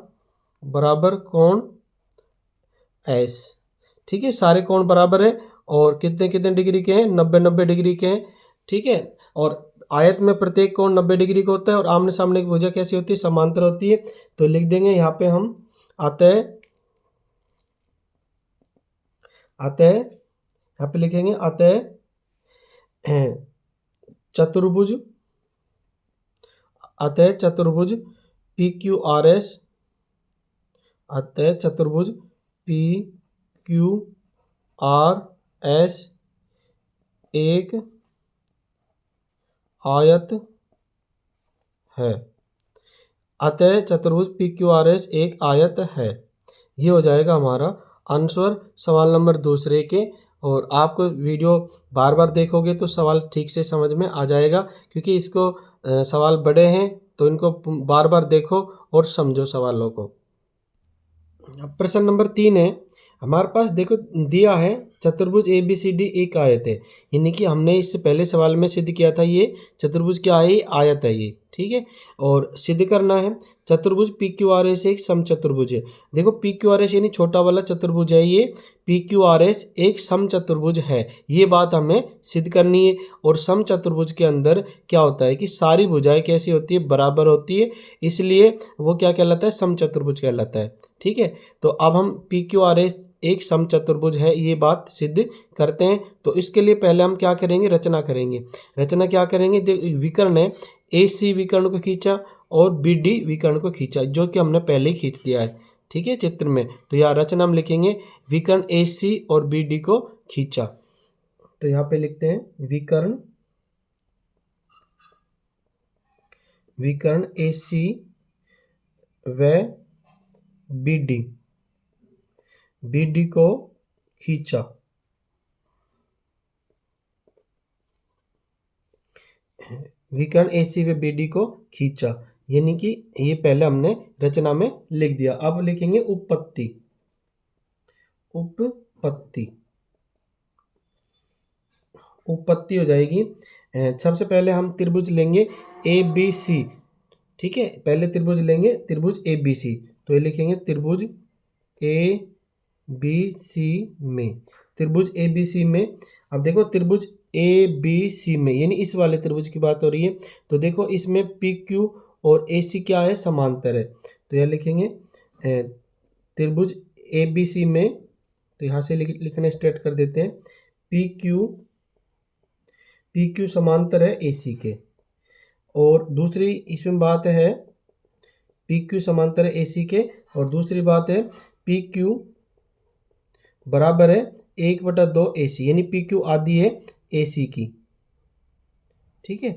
बराबर कोण एस। ठीक है, सारे कोण बराबर है और कितने कितने डिग्री के हैं, 90 डिग्री के हैं। ठीक है, और आयत में प्रत्येक कोण 90 डिग्री का होता है और आमने सामने की भुजा कैसी होती है, समांतर होती है। तो लिख देंगे यहाँ पे हम अतः यहाँ पे लिखेंगे अतः चतुर्भुज पी क्यू आर एस, अतः चतुर्भुज पी क्यू आर एस एक आयत है। अतः चतुर्भुज पी क्यू आर एस एक आयत है। ये हो जाएगा हमारा आंसर सवाल नंबर दूसरे के। और आपको वीडियो बार बार देखोगे तो सवाल ठीक से समझ में आ जाएगा, क्योंकि इसको सवाल बड़े हैं तो इनको बार बार देखो और समझो सवालों को। अब प्रश्न नंबर 3 है, हमारे पास देखो दिया है चतुर्भुज ए बी सी डी एक आयत है, यानी कि हमने इससे पहले सवाल में सिद्ध किया था ये चतुर्भुज क्या है, ये आयत है ये। ठीक है, और सिद्ध करना है चतुर्भुज पी क्यू आर एस एक समचतुर्भुज है। देखो पी क्यू आर एस यानी छोटा वाला चतुर्भुज है ये, पी क्यू आर एस एक समचतुर्भुज है, ये बात हमें सिद्ध करनी है। और समचतुर्भुज के अंदर क्या होता है कि सारी भुजाएं कैसी होती है, बराबर होती है, इसलिए वो क्या कहलाता है, समचतुर्भुज कहलाता है। ठीक है, तो अब हम पी क्यू आर एस एक समचतुर्भुज है ये बात सिद्ध करते हैं। तो इसके लिए पहले हम क्या करेंगे, रचना करेंगे। रचना क्या करेंगे, विकर्ण है, ए सी विकर्ण को खींचा और बी डी विकर्ण को खींचा, जो कि हमने पहले ही खींच दिया है। ठीक है, चित्र में। तो यहाँ रचना हम लिखेंगे विकर्ण ए सी और बी डी को खींचा। तो यहाँ पे लिखते हैं विकर्ण ए सी व बी डी को खींचा। विकर्ण ए सी व बी डी को खींचा, यानी कि ये पहले हमने रचना में लिख दिया। अब लिखेंगे उपपत्ति हो जाएगी। सबसे पहले हम त्रिभुज लेंगे ए बी सी। ठीक है, पहले त्रिभुज लेंगे, त्रिभुज ए बी सी। तो ये लिखेंगे त्रिभुज ए बी सी में, त्रिभुज ए बी सी में। अब देखो त्रिभुज ए बी सी में, यानी इस वाले त्रिभुज की बात हो रही है। तो देखो इसमें पी क्यू और ए सी क्या है, समांतर है। तो यह लिखेंगे त्रिभुज ए बी सी में। तो यहाँ से लिखना स्टार्ट कर देते हैं, पी क्यू समांतर है ए सी के। और दूसरी इसमें बात है पी क्यू समांतर है ए सी के, और दूसरी बात है पी क्यू बराबर है 1/2 ए सी, यानी पी क्यू आधी है ए सी की। ठीक है,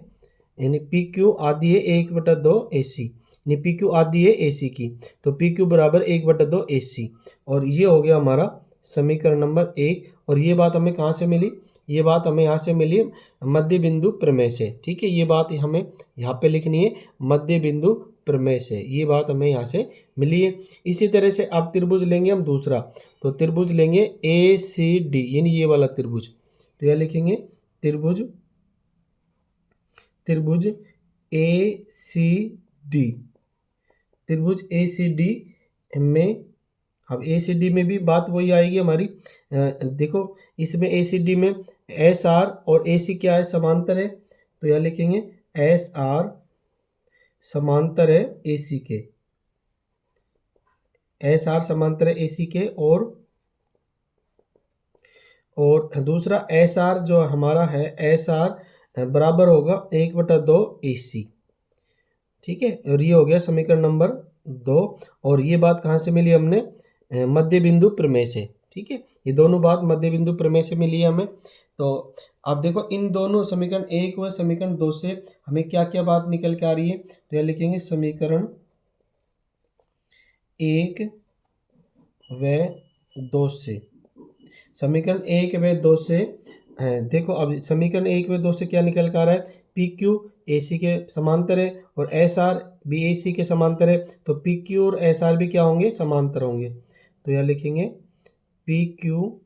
यानी पी क्यू आधी है 1/2 ए सी, यानी पी क्यू आधी है ए सी की। तो पी क्यू बराबर 1/2 ए सी। और ये हो गया हमारा समीकरण नंबर 1। और ये बात हमें कहाँ से मिली, ये बात हमें यहाँ से मिली मध्य बिंदु प्रमेय से। ठीक है, ये बात हमें यहाँ पे लिखनी है, मध्य बिंदु प्रमेय से, ये बात हमें यहाँ से मिली है। इसी तरह से अब त्रिभुज लेंगे हम दूसरा। तो त्रिभुज लेंगे ए सी डी, यानी ये वाला त्रिभुज। तो यह लिखेंगे त्रिभुज ए सी डी, त्रिभुज ए सी डी में। अब ए सी डी में भी बात वही आएगी हमारी। देखो इसमें ए सी डी में एस आर और ए सी क्या है, समांतर है। तो यह लिखेंगे एस आर समांतर है ए सी के, एस आर समांतर है ए सी के। और दूसरा एस आर जो हमारा है, एस आर बराबर होगा 1/2 ए सी। ठीक है, और ये हो गया समीकरण नंबर 2। और ये बात कहाँ से मिली हमने, मध्य बिंदु प्रमेय से। ठीक है, ये दोनों बात मध्य बिंदु प्रमेय से मिली है हमें। तो अब देखो इन दोनों समीकरण 1 व समीकरण 2 से हमें क्या क्या बात निकल के आ रही है। तो यह लिखेंगे समीकरण 1 व 2 से, समीकरण 1 व 2 से देखो अब समीकरण 1 व 2 से क्या निकल कर आ रहा है, पी क्यू ए सी के समांतर है और एस आर भी ए सी के समांतर है, तो पी क्यू और एस आर भी क्या होंगे, समांतर होंगे। तो यह लिखेंगे पी क्यू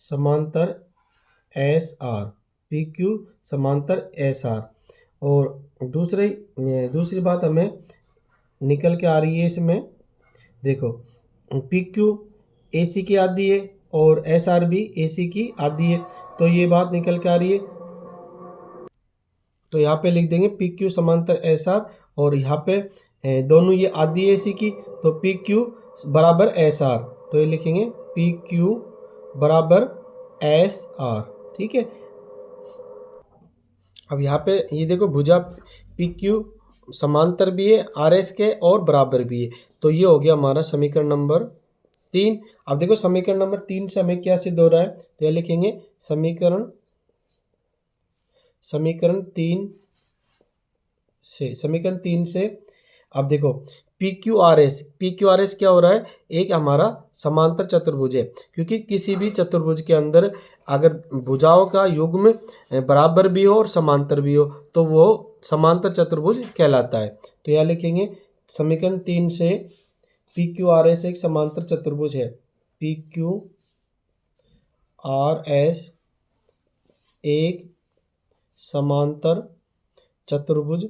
समांतर एस आर, पी क्यू समांतर एस आर। और दूसरी बात हमें निकल के आ रही है इसमें, देखो पी क्यू ए सी की आधी है और एस आर भी ए सी की आधी है, तो ये बात निकल के आ रही है। तो यहाँ पे लिख देंगे पी क्यू समांतर एस आर, और यहाँ पे दोनों ये आधी ए सी की, तो पी क्यू बराबर एस आर, तो ये लिखेंगे पी क्यू बराबर एस आर। ठीक है, अब यहाँ पे ये देखो भुजा पी क्यू समांतर भी है आर एस के और बराबर भी है, तो ये हो गया हमारा समीकरण नंबर 3। अब देखो समीकरण नंबर 3 से हमें क्या सिद्ध हो रहा है, तो ये लिखेंगे समीकरण 3 से अब देखो पी क्यू आर एस क्या हो रहा है, एक हमारा समांतर चतुर्भुज है, क्योंकि किसी भी चतुर्भुज के अंदर अगर भुजाओं का युग्म बराबर भी हो और समांतर भी हो तो वो समांतर चतुर्भुज कहलाता है। तो यह लिखेंगे समीकरण 3 से पी क्यू आर एस एक समांतर चतुर्भुज है, पी क्यू आर एस एक समांतर चतुर्भुज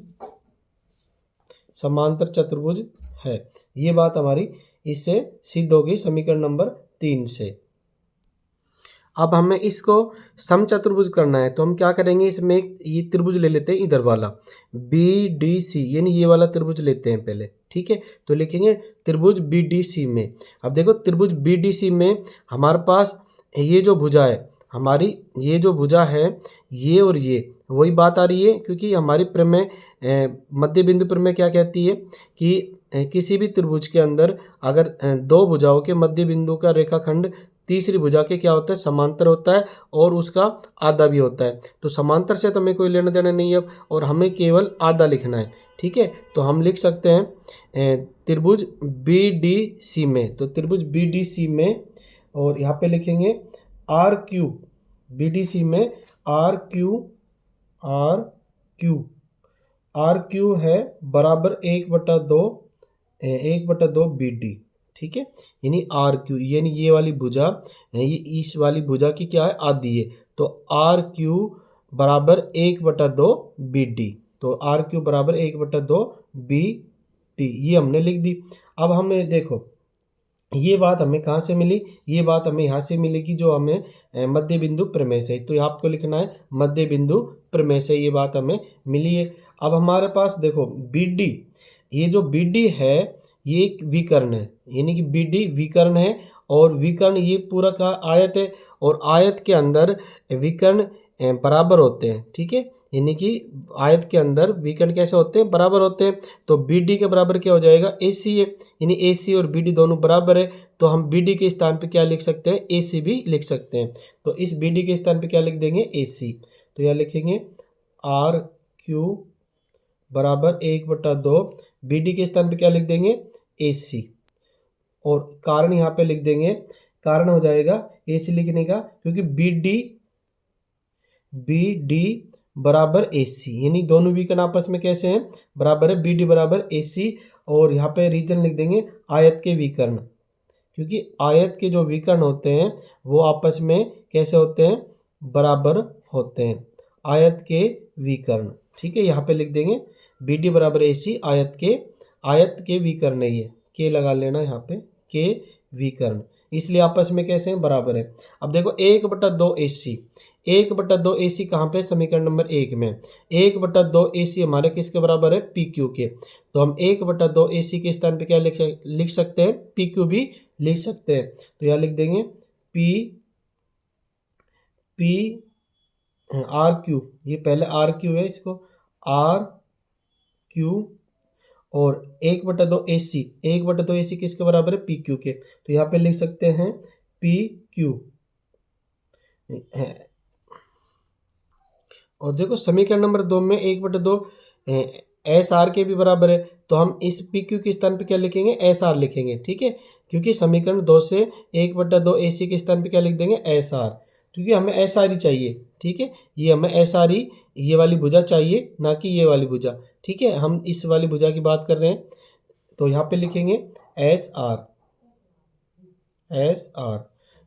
है। ये बात हमारी इससे सिद्ध हो गई समीकरण नंबर 3 से। अब हमें इसको समचतुर्भुज करना है, तो हम क्या करेंगे, इसमें एक ये त्रिभुज ले लेते हैं इधर वाला बी डी सी, यानी ये वाला त्रिभुज लेते हैं पहले। ठीक है, तो लिखेंगे त्रिभुज बी डी सी में। अब देखो त्रिभुज बी डी सी में हमारे पास ये जो भुजा है हमारी, ये जो भुजा है ये और ये वही बात आ रही है, क्योंकि हमारी प्रमेय मध्य बिंदु प्रमेय क्या कहती है कि किसी भी त्रिभुज के अंदर अगर दो भुजाओं के मध्य बिंदु का रेखाखंड तीसरी भुजा के क्या होता है, समांतर होता है और उसका आधा भी होता है। तो समांतर से तो हमें कोई लेना देना नहीं है और हमें केवल आधा लिखना है। ठीक है, तो हम लिख सकते हैं त्रिभुज बी डी सी में, तो त्रिभुज बी डी सी में, और यहाँ पे लिखेंगे R Q, B D C में आर क्यू है बराबर 1/2 बी डी। ठीक है, यानी आर क्यू, यानी ये वाली भुजा ये इस वाली भुजा की क्या है, आधी है, तो आर क्यू बराबर 1/2 बी डी, तो आर क्यू बराबर 1/2 बी डी, ये हमने लिख दी। अब हमें देखो ये बात हमें कहाँ से मिली, ये बात हमें यहाँ से मिलेगी जो हमें मध्य बिंदु प्रमेय से, तो आपको लिखना है मध्य बिंदु प्रमेय से ये बात हमें मिली है। अब हमारे पास देखो बी डी, ये जो बी डी है ये एक विकर्ण है, यानी कि बी डी विकर्ण है, और विकर्ण ये पूरा का आयत है, और आयत के अंदर विकर्ण बराबर होते हैं। ठीक है, यानी कि आयत के अंदर विकर्ण कैसे होते हैं, बराबर होते हैं। तो बी डी के बराबर क्या हो जाएगा, ए सी है, यानी ए सी और बी डी दोनों बराबर है, तो हम बी डी के स्थान पे क्या लिख सकते हैं, ए सी भी लिख सकते हैं। तो इस बी डी के स्थान पे क्या लिख देंगे, ए सी, तो यह लिखेंगे आर क्यू बराबर 1/2, बी डी के स्थान पे क्या लिख देंगे, ए सी, और कारण यहाँ पे लिख देंगे, कारण हो जाएगा ए सी लिखने का, क्योंकि बी डी बराबर ए सी, यानी दोनों विकर्ण आपस में कैसे हैं, बराबर है, बी डी बराबर ए सी, और यहाँ पे रीजन लिख देंगे आयत के विकर्ण, क्योंकि आयत के जो विकर्ण होते हैं वो आपस में कैसे होते हैं, बराबर होते हैं, आयत के विकर्ण। ठीक है, यहाँ पे लिख देंगे बी डी बराबर ए सी, आयत के विकर्ण है, ये के लगा लेना यहाँ पे, के विकर्ण, इसलिए आपस में कैसे हैं, बराबर है। अब देखो 1/2 ए सी, 1/2 ए सी कहाँ पे, समीकरण नंबर 1 में 1/2 ए सी हमारे किसके बराबर है, पी क्यू के, तो हम 1/2 ए सी के स्थान पे क्या लिख सकते हैं, पी क्यू भी लिख सकते हैं। तो यहाँ लिख देंगे पी आर क्यू, ये पहले आर क्यू है, इसको आर क्यू, और 1/2 ए सी, 1/2 ए सी किसके बराबर है, पी क्यू के, तो यहाँ पे लिख सकते हैं पी क्यू। और देखो समीकरण नंबर 2 में 1/2 एस आर के भी बराबर है, तो हम इस पी क्यू के स्थान पे क्या लिखेंगे, एस आर लिखेंगे। ठीक है, क्योंकि समीकरण 2 से 1/2 AC के स्थान पे क्या लिख देंगे SR, क्योंकि हमें SR ही चाहिए। ठीक है, ये हमें SR ही ये वाली भुजा चाहिए, ना कि ये वाली भुजा। ठीक है, हम इस वाली भुजा की बात कर रहे हैं, तो यहाँ पे लिखेंगे SR,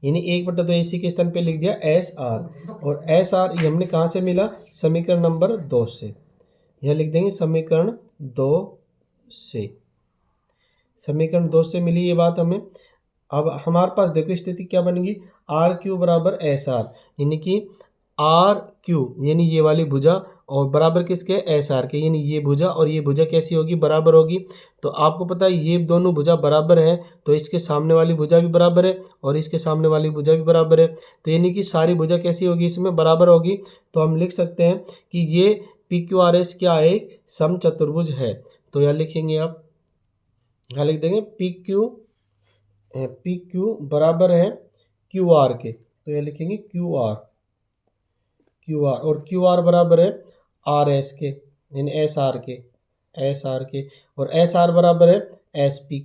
यानी 1/2 AC के स्थान पे लिख दिया SR, और SR ये हमने कहाँ से मिला, समीकरण नंबर 2 से। यह लिख देंगे समीकरण 2 से, समीकरण 2 से मिली ये बात हमें। अब हमारे पास देखो स्थिति क्या बनेगी, RQ बराबर SR, यानी कि RQ यानी ये वाली भुजा और बराबर किसके, SR के, यानी ये भुजा और ये भुजा कैसी होगी, बराबर होगी। तो आपको पता है ये दोनों भुजा बराबर है, तो इसके सामने वाली भुजा भी बराबर है और इसके सामने वाली भुजा भी बराबर है, तो यानी कि सारी भुजा कैसी होगी, इसमें बराबर होगी। तो हम लिख सकते हैं कि ये PQRS क्या है, एक समचतुर्भुज है। तो यहाँ लिखेंगे आप, यहाँ लिख देंगे PQ बराबर है QR के, तो यह लिखेंगे QR, और QR बराबर है RS के, यानी SR के, और SR बराबर है SP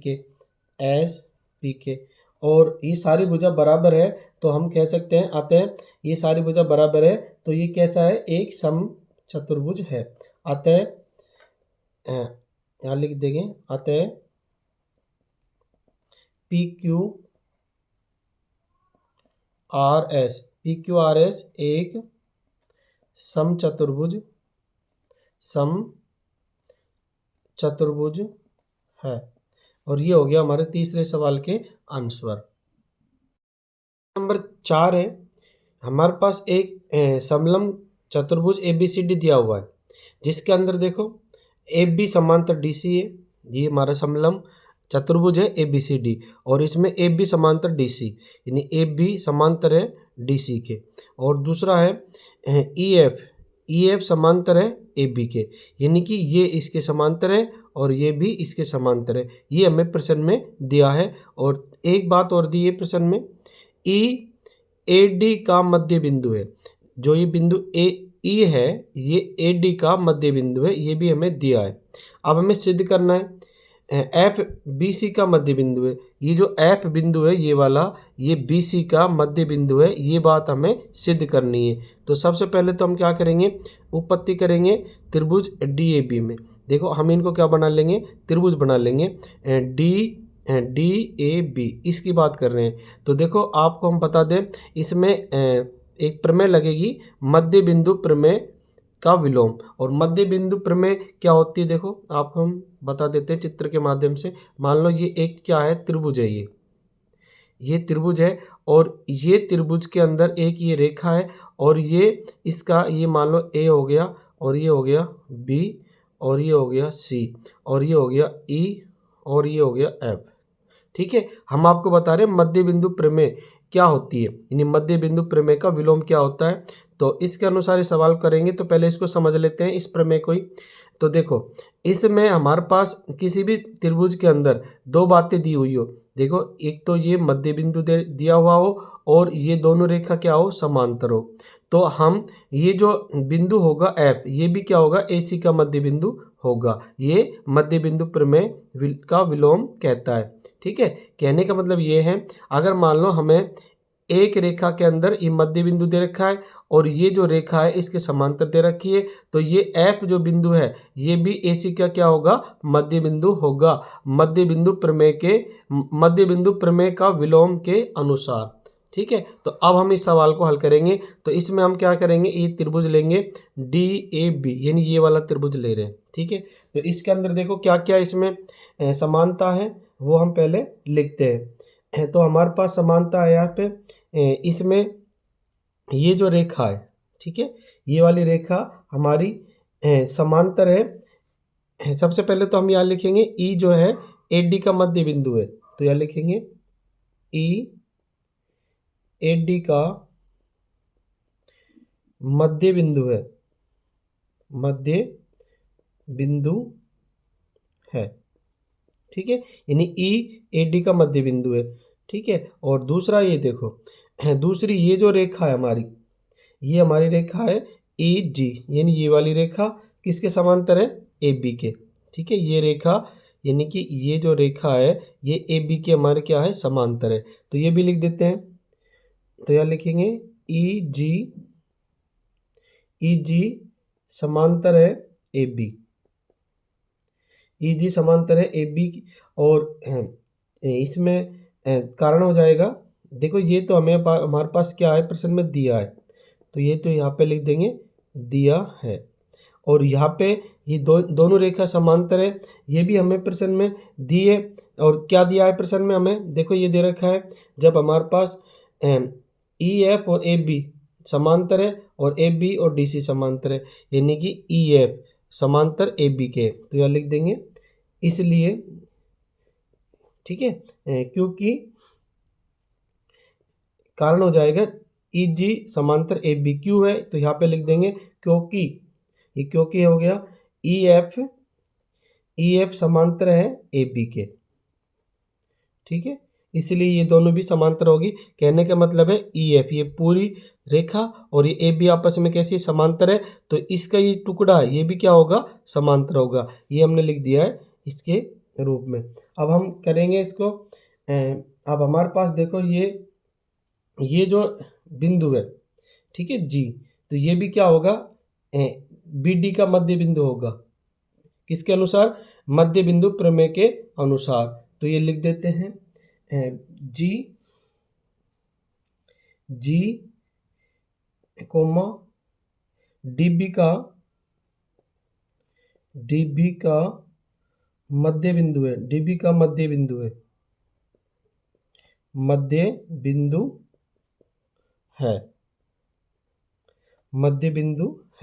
के, और ये सारी भुजा बराबर है, तो हम कह सकते हैं अतः ये सारी भुजा बराबर है, तो ये कैसा है, एक समचतुर्भुज है। अतः यहाँ लिख देंगे, अतः PQRS एक समचतुर्भुज है। और ये हो गया हमारे तीसरे सवाल के आंसर। नंबर 4 है, हमारे पास एक समलंब चतुर्भुज ABCD दिया हुआ है, जिसके अंदर देखो AB समांतर DC है, ये हमारा समलंब चतुर्भुज है ABCD, और इसमें AB समांतर DC, यानी AB समांतर है DC के, और दूसरा है EF समांतर है AB के, यानी कि ये इसके समांतर है और ये भी इसके समांतर है। ये हमें प्रश्न में दिया है। और एक बात और दी है प्रश्न में, AD का मध्य बिंदु है, जो ये बिंदु E है ये AD का मध्य बिंदु है, ये भी हमें दिया है। अब हमें सिद्ध करना है FBC का मध्य बिंदु है, ये जो F बिंदु है ये वाला, ये BC का मध्य बिंदु है, ये बात हमें सिद्ध करनी है। तो सबसे पहले तो हम क्या करेंगे, उत्पत्ति करेंगे त्रिभुज DAB में। देखो हम इनको क्या बना लेंगे, त्रिभुज बना लेंगे DAB, इसकी बात कर रहे हैं। तो देखो आपको हम बता दें, इसमें एक प्रमेय लगेगी, मध्य बिंदु प्रमेय का विलोम। और मध्य बिंदु प्रमेय क्या होती है, देखो आपको हम बता देते हैं चित्र के माध्यम से। मान लो ये एक क्या है, त्रिभुज है, ये त्रिभुज है, और ये त्रिभुज के अंदर एक ये रेखा है, और ये इसका ये मान लो A हो गया, और ये हो गया B, और ये हो गया C, और ये हो गया E, और ये हो गया F। ठीक है, हम आपको बता रहे हैं मध्य बिंदु प्रमेय क्या होती है, यानी मध्य बिंदु प्रमेय का विलोम क्या होता है। तो इसके अनुसार सवाल करेंगे, तो पहले इसको समझ लेते हैं, इस प्रमेय को ही। तो देखो इसमें हमारे पास किसी भी त्रिभुज के अंदर दो बातें दी हुई हो। देखो एक तो ये मध्य बिंदु दिया हुआ हो, और ये दोनों रेखा क्या हो, समांतर हो। तो हम ये जो बिंदु होगा F, ये भी क्या होगा, AC का मध्य बिंदु होगा। ये मध्य बिंदु प्रमेय का विलोम कहता है। ठीक है, कहने का मतलब ये है, अगर मान लो हमें एक रेखा के अंदर ये मध्य बिंदु दे रखा है, और ये जो रेखा है इसके समांतर दे रखी है, तो ये F जो बिंदु है ये भी AC का क्या होगा, मध्य बिंदु होगा, मध्य बिंदु प्रमेय का विलोम के अनुसार। ठीक है, तो अब हम इस सवाल को हल करेंगे। तो इसमें हम क्या करेंगे, ये त्रिभुज लेंगे DAB, यानी ये वाला त्रिभुज ले रहे हैं। ठीक है, तो इसके अंदर देखो क्या क्या इसमें समानता है, वो हम पहले लिखते हैं। तो हमारे पास समानता है यहाँ पे, इसमें ये जो रेखा है, ठीक है, ये वाली रेखा हमारी समांतर है। सबसे पहले तो हम यहाँ लिखेंगे E जो है AD का मध्य बिंदु है, तो यहाँ लिखेंगे E AD का मध्य बिंदु है, मध्य बिंदु है। ठीक है, यानी E AD का मध्य बिंदु है। ठीक है, और दूसरा ये देखो, दूसरी ये जो रेखा है हमारी, ये हमारी रेखा है EG, यानी ये वाली रेखा किसके समांतर है, AB के। ठीक है, ये रेखा यानी कि ये जो रेखा है ये ए बी के हमारे क्या है, समांतर है। तो ये भी लिख देते हैं। तो यहाँ लिखेंगे ई जी समांतर है ए बी, ई जी समांतर है ए बी। और इसमें कारण हो जाएगा, देखो ये तो हमारे पास क्या है, प्रश्न में दिया है, तो ये तो यहाँ पे लिख देंगे दिया है। और यहाँ पे ये दोनों रेखा समांतर है, ये भी हमें प्रश्न में दी है। और क्या दिया है प्रश्न में हमें, देखो ये दे रखा है, जब हमारे पास ई एफ और ए बी समांतर है और ए बी और डी सी समांतर है, यानी कि ई एफ समांतर ए बी के, तो यहाँ लिख देंगे इसलिए, ठीक है, क्योंकि कारण हो जाएगा ई जी समांतर ए बी, क्यों है तो यहाँ पे लिख देंगे क्योंकि, ये क्योंकि हो गया ई एफ समांतर है ए बी के, ठीक है, इसलिए ये दोनों भी समांतर होगी। कहने का मतलब है ई एफ ये पूरी रेखा और ये ए बी आपस में कैसी समांतर है, तो इसका ये टुकड़ा ये भी क्या होगा, समांतर होगा। ये हमने लिख दिया है इसके रूप में। अब हम करेंगे इसको, अब हमारे पास देखो ये जो बिंदु है, ठीक है जी, तो ये भी क्या होगा, बी डी का मध्य बिंदु होगा, किसके अनुसार, मध्य बिंदु प्रमेय के अनुसार। तो ये लिख देते हैं जी कोमा डी बी का मध्य बिंदु है, डी बी का मध्य बिंदु है, मध्य बिंदु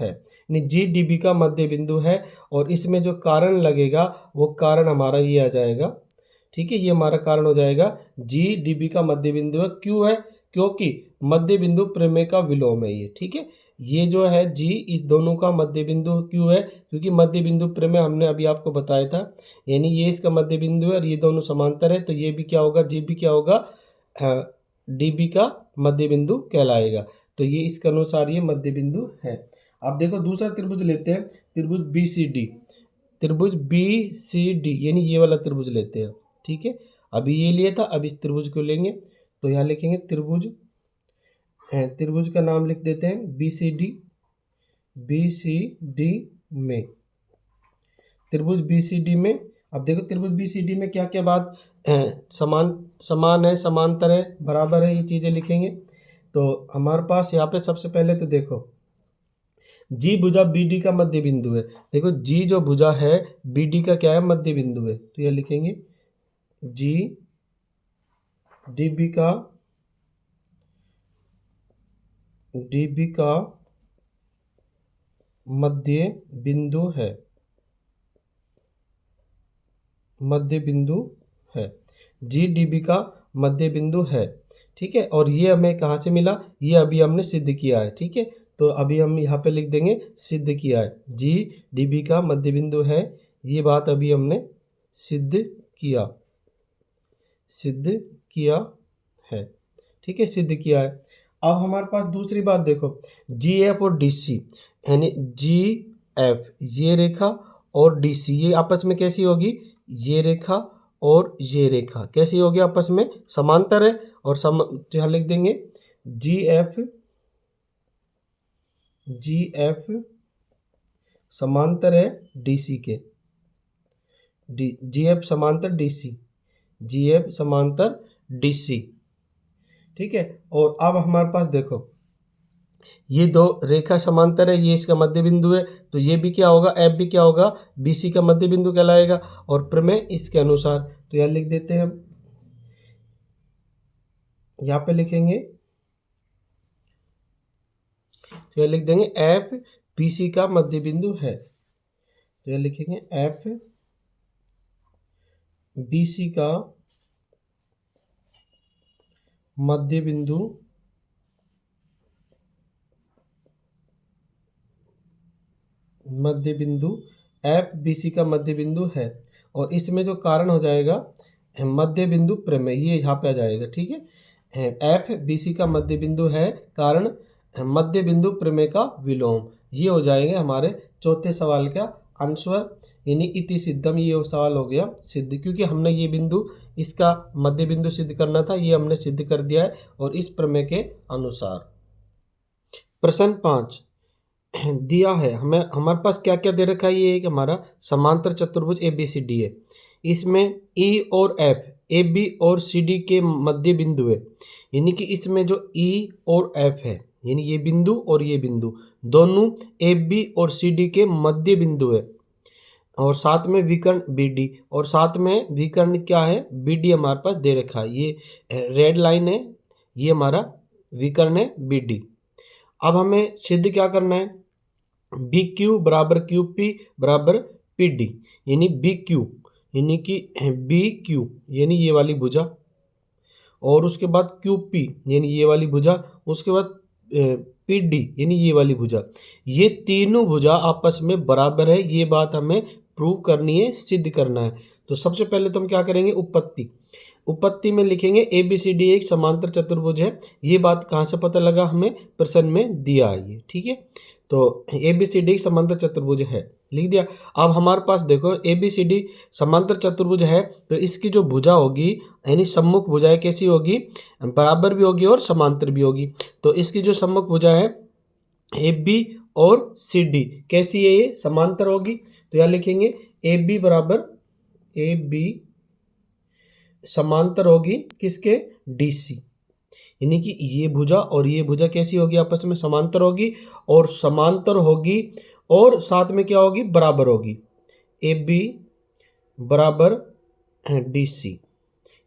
है, यानी जी डी बी का मध्य बिंदु है। और इसमें जो कारण लगेगा वो कारण हमारा ये आ जाएगा, ठीक है, ये हमारा कारण हो जाएगा जी डी बी का मध्य बिंदु है। क्यों है, क्योंकि मध्य बिंदु प्रमेय का विलोम है ये, ठीक है, ये जो है जी इस दोनों का मध्य बिंदु क्यों है, क्योंकि मध्य बिंदु प्रमेय हमने अभी आपको बताया था, यानी ये इसका मध्य बिंदु है और ये दोनों समांतर है, तो ये भी क्या होगा, जी भी क्या होगा, डी बी का मध्य बिंदु कहलाएगा। तो ये इसके अनुसार ये मध्य बिंदु है। अब देखो दूसरा त्रिभुज लेते हैं, त्रिभुज बी सी डी, त्रिभुज बी सी डी यानी ये वाला त्रिभुज लेते हैं, ठीक है, अभी ये लिया था, अब इस त्रिभुज को लेंगे। तो यहाँ लिखेंगे त्रिभुज, त्रिभुज का नाम लिख देते हैं बी सी डी में, त्रिभुज बी सी डी में। अब देखो त्रिभुज बी सी डी में क्या क्या बात समान है, समांतर है, बराबर है, ये चीज़ें लिखेंगे। तो हमारे पास यहाँ पे सबसे पहले तो देखो जी भुजा बी डी का मध्य बिंदु है, देखो जी जो भुजा है बी डी का क्या है, मध्य बिंदु है, तो यह लिखेंगे जी डी बी का मध्य बिंदु है, जी डी बी का मध्य बिंदु है, ठीक है। और ये हमें कहाँ से मिला, ये अभी हमने सिद्ध किया है, ठीक है, तो अभी हम यहाँ पे लिख देंगे सिद्ध किया है, जी डी बी का मध्य बिंदु है, ये बात अभी हमने सिद्ध किया है, ठीक है, सिद्ध किया है। अब हमारे पास दूसरी बात देखो, जी एफ और डी सी, यानी जी एफ ये रेखा और डी सी ये आपस में कैसी होगी, ये रेखा और ये रेखा कैसी होगी, आपस में समांतर है। और तो यहाँ लिख देंगे जी एफ समांतर है डी सी के, जी एफ समांतर डी सी, जी एफ समांतर डी सी, ठीक है। और अब हमारे पास देखो ये दो रेखा समांतर है, ये इसका मध्य बिंदु है, तो ये भी क्या होगा, एफ भी क्या होगा, बी सी का मध्य बिंदु कहलाएगा। और प्रमेय इसके अनुसार, तो यहाँ लिख देते हैं हम, यहाँ पे लिखेंगे, तो यहाँ लिख देंगे एफ बी सी का मध्य बिंदु है, तो यहाँ लिखेंगे एफ बी सी का मध्य बिंदु एफ बी सी का मध्य बिंदु है। और इसमें जो कारण हो जाएगा मध्य बिंदु प्रमेय, ये यहाँ पे आ जाएगा, ठीक है, एफ बी सी का मध्य बिंदु है, कारण मध्य बिंदु प्रमेय का विलोम, ये हो जाएंगे हमारे चौथे सवाल का आंसर यानी इति सिद्धम, ये सवाल हो गया सिद्ध, क्योंकि हमने ये बिंदु इसका मध्य बिंदु सिद्ध करना था, ये हमने सिद्ध कर दिया है और इस प्रमेय के अनुसार। प्रश्न 5 दिया है हमें, हमारे पास क्या क्या दे रखा है, ये एक हमारा समांतर चतुर्भुज ABCD है, इसमें E और F AB और CD के मध्य बिंदु है, यानी कि इसमें जो E और F है यानी ये बिंदु और ये बिंदु दोनों AB और CD के मध्य बिंदु है, और साथ में विकर्ण BD, और साथ में विकर्ण क्या है BD हमारे पास दे रखा है, ये रेड लाइन है, ये हमारा विकर्ण है BD। अब हमें सिद्ध क्या करना है, BQ बराबर QP बराबर PD, यानी BQ यानी कि BQ यानी ये वाली भुजा, और उसके बाद QP यानी ये वाली भुजा, उसके बाद PD यानी ये वाली भुजा, ये तीनों भुजा आपस में बराबर है, ये बात हमें प्रूव करनी है, सिद्ध करना है। तो सबसे पहले तो हम क्या करेंगे, उपपत्ति में लिखेंगे ABCD एक समांतर चतुर्भुज है, ये बात कहाँ से पता लगा, हमें प्रश्न में दिया है ये, ठीक है। तो ABCD एक समांतर चतुर्भुज है, लिख दिया। अब हमारे पास देखो ABCD समांतर चतुर्भुज है, तो इसकी जो भुजा होगी यानी सम्मुख भुजाएं कैसी होगी, बराबर भी होगी और समांतर भी होगी। तो इसकी जो सम्मुख भुजा है AB और CD कैसी है, ये समांतर होगी, तो यहाँ लिखेंगे AB बराबर AB समांतर होगी किसके, DC, यानी कि ये भुजा और ये भुजा कैसी होगी, आपस में समांतर होगी और समांतर होगी, और साथ में क्या होगी, बराबर होगी, AB बराबर DC,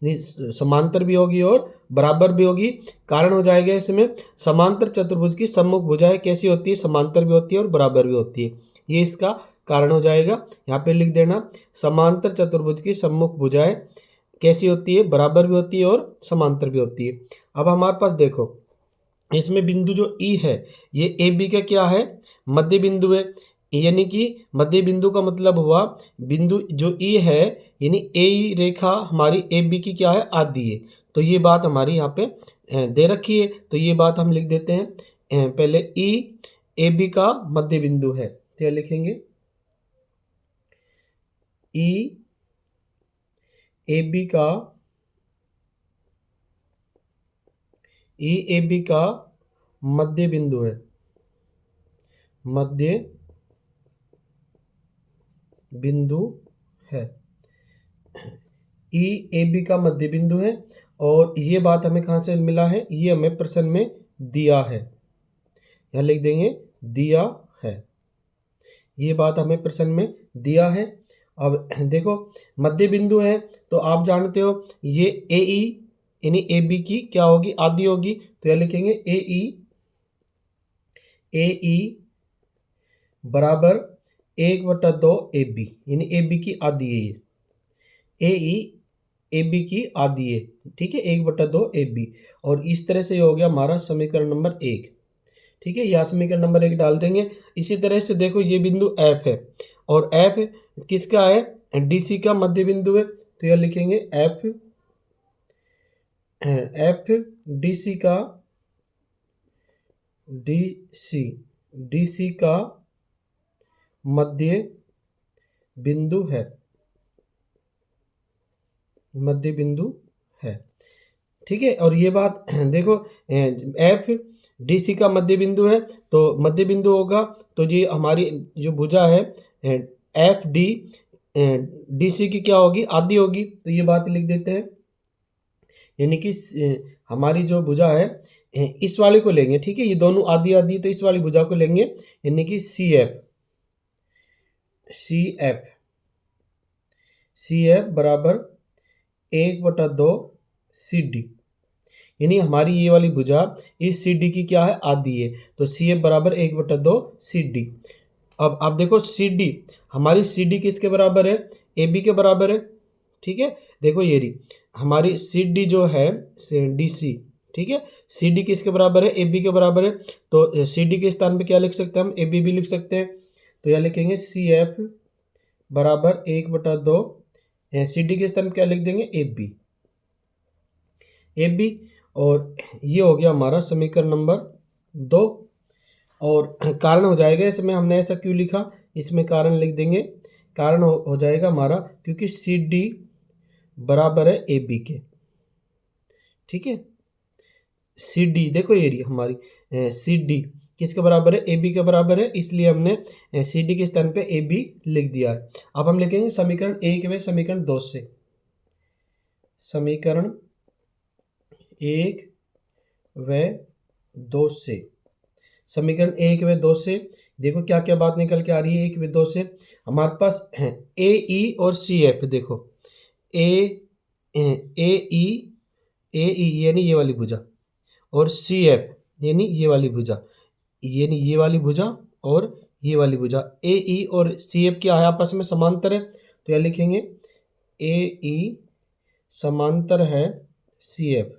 यानी समांतर भी होगी और बराबर भी होगी। कारण हो जाएगा इसमें, समांतर चतुर्भुज की सम्मुख भुजाएं कैसी होती है, समांतर भी होती है और बराबर भी होती है, ये इसका कारण हो जाएगा। यहाँ पे लिख देना, समांतर चतुर्भुज की सम्मुख भुजाएं कैसी होती है, बराबर भी होती है और समांतर भी होती है। अब हमारे पास देखो इसमें बिंदु जो E है, ये AB का क्या है, मध्य बिंदु है, यानी कि मध्य बिंदु का मतलब हुआ बिंदु जो E है, यानी AE रेखा हमारी AB की क्या है, आधी है, तो ये बात हमारी यहाँ पे दे रखी है, तो ये बात हम लिख देते हैं। पहले E AB का मध्य बिंदु है, तो यह लिखेंगे E AB का AB का मध्य बिंदु है, मध्य बिंदु है, AB का मध्य बिंदु है, और ये बात हमें कहाँ से मिला है, ये हमें प्रश्न में दिया है, यहाँ लिख देंगे दिया है, ये बात हमें प्रश्न में दिया है। अब देखो मध्य बिंदु है, तो आप जानते हो ये AE यानी AB की क्या होगी, आधी होगी, तो यह लिखेंगे AE बराबर 1/2 AB, यानी AB की आधी है, ये AE AB की आधी है, ठीक है, 1/2 AB, और इस तरह से हो गया हमारा समीकरण नंबर 1, ठीक है, यहाँ समीकरण नंबर 1 डाल देंगे। इसी तरह से देखो ये बिंदु F है, और F किसका है, DC का मध्य बिंदु है, तो यह लिखेंगे F DC का DC का मध्य बिंदु है, मध्य बिंदु है, ठीक है। और ये बात देखो F DC का मध्य बिंदु है, तो मध्य बिंदु होगा, तो ये हमारी जो भुजा है FD DC की क्या होगी, आधी होगी, तो ये बात लिख देते हैं, यानी कि हमारी जो भुजा है इस वाले को लेंगे, ठीक है, ये दोनों आधी आधी, तो इस वाली भुजा को लेंगे, यानी कि CF बराबर 1/2 CD, यानी हमारी ये वाली भुजा इस CD की क्या है, आधी है, तो CF बराबर 1/2 CD। अब आप देखो CD, हमारी CD किसके बराबर है, AB के बराबर है, ठीक है। देखो ये रही हमारी CD जो है DC, ठीक है, CD किसके बराबर है, AB के बराबर है, तो CD के स्थान पे क्या लिख सकते हैं हम, AB भी लिख सकते हैं, तो यह लिखेंगे CF बराबर 1/2, CD के स्थान पे क्या लिख देंगे, AB, और ये हो गया हमारा समीकरण नंबर 2। और कारण हो जाएगा इसमें, हमने ऐसा क्यों लिखा, इसमें कारण लिख देंगे, कारण हो जाएगा हमारा, क्योंकि सी डी बराबर है ए बी के। ठीक है, सी डी देखो ये रही हमारी सी डी किसके बराबर है, ए बी के बराबर है, इसलिए हमने सी डी के स्थान पे ए बी लिख दिया है। अब हम लिखेंगे समीकरण 1 व समीकरण 2 से। समीकरण 1 व 2 से, समीकरण 1 व 2 से देखो क्या क्या बात निकल के आ रही है। 1 व 2 से हमारे पास है ए ई और सी एफ। देखो ए ई यानी ये वाली भुजा, और सी एफ यानी ये वाली भुजा, यानी ये वाली भुजा और ये वाली भुजा। ए ई और सी एफ क्या है, आपस में समांतर है, तो यह लिखेंगे ए ई समांतर है सी एफ।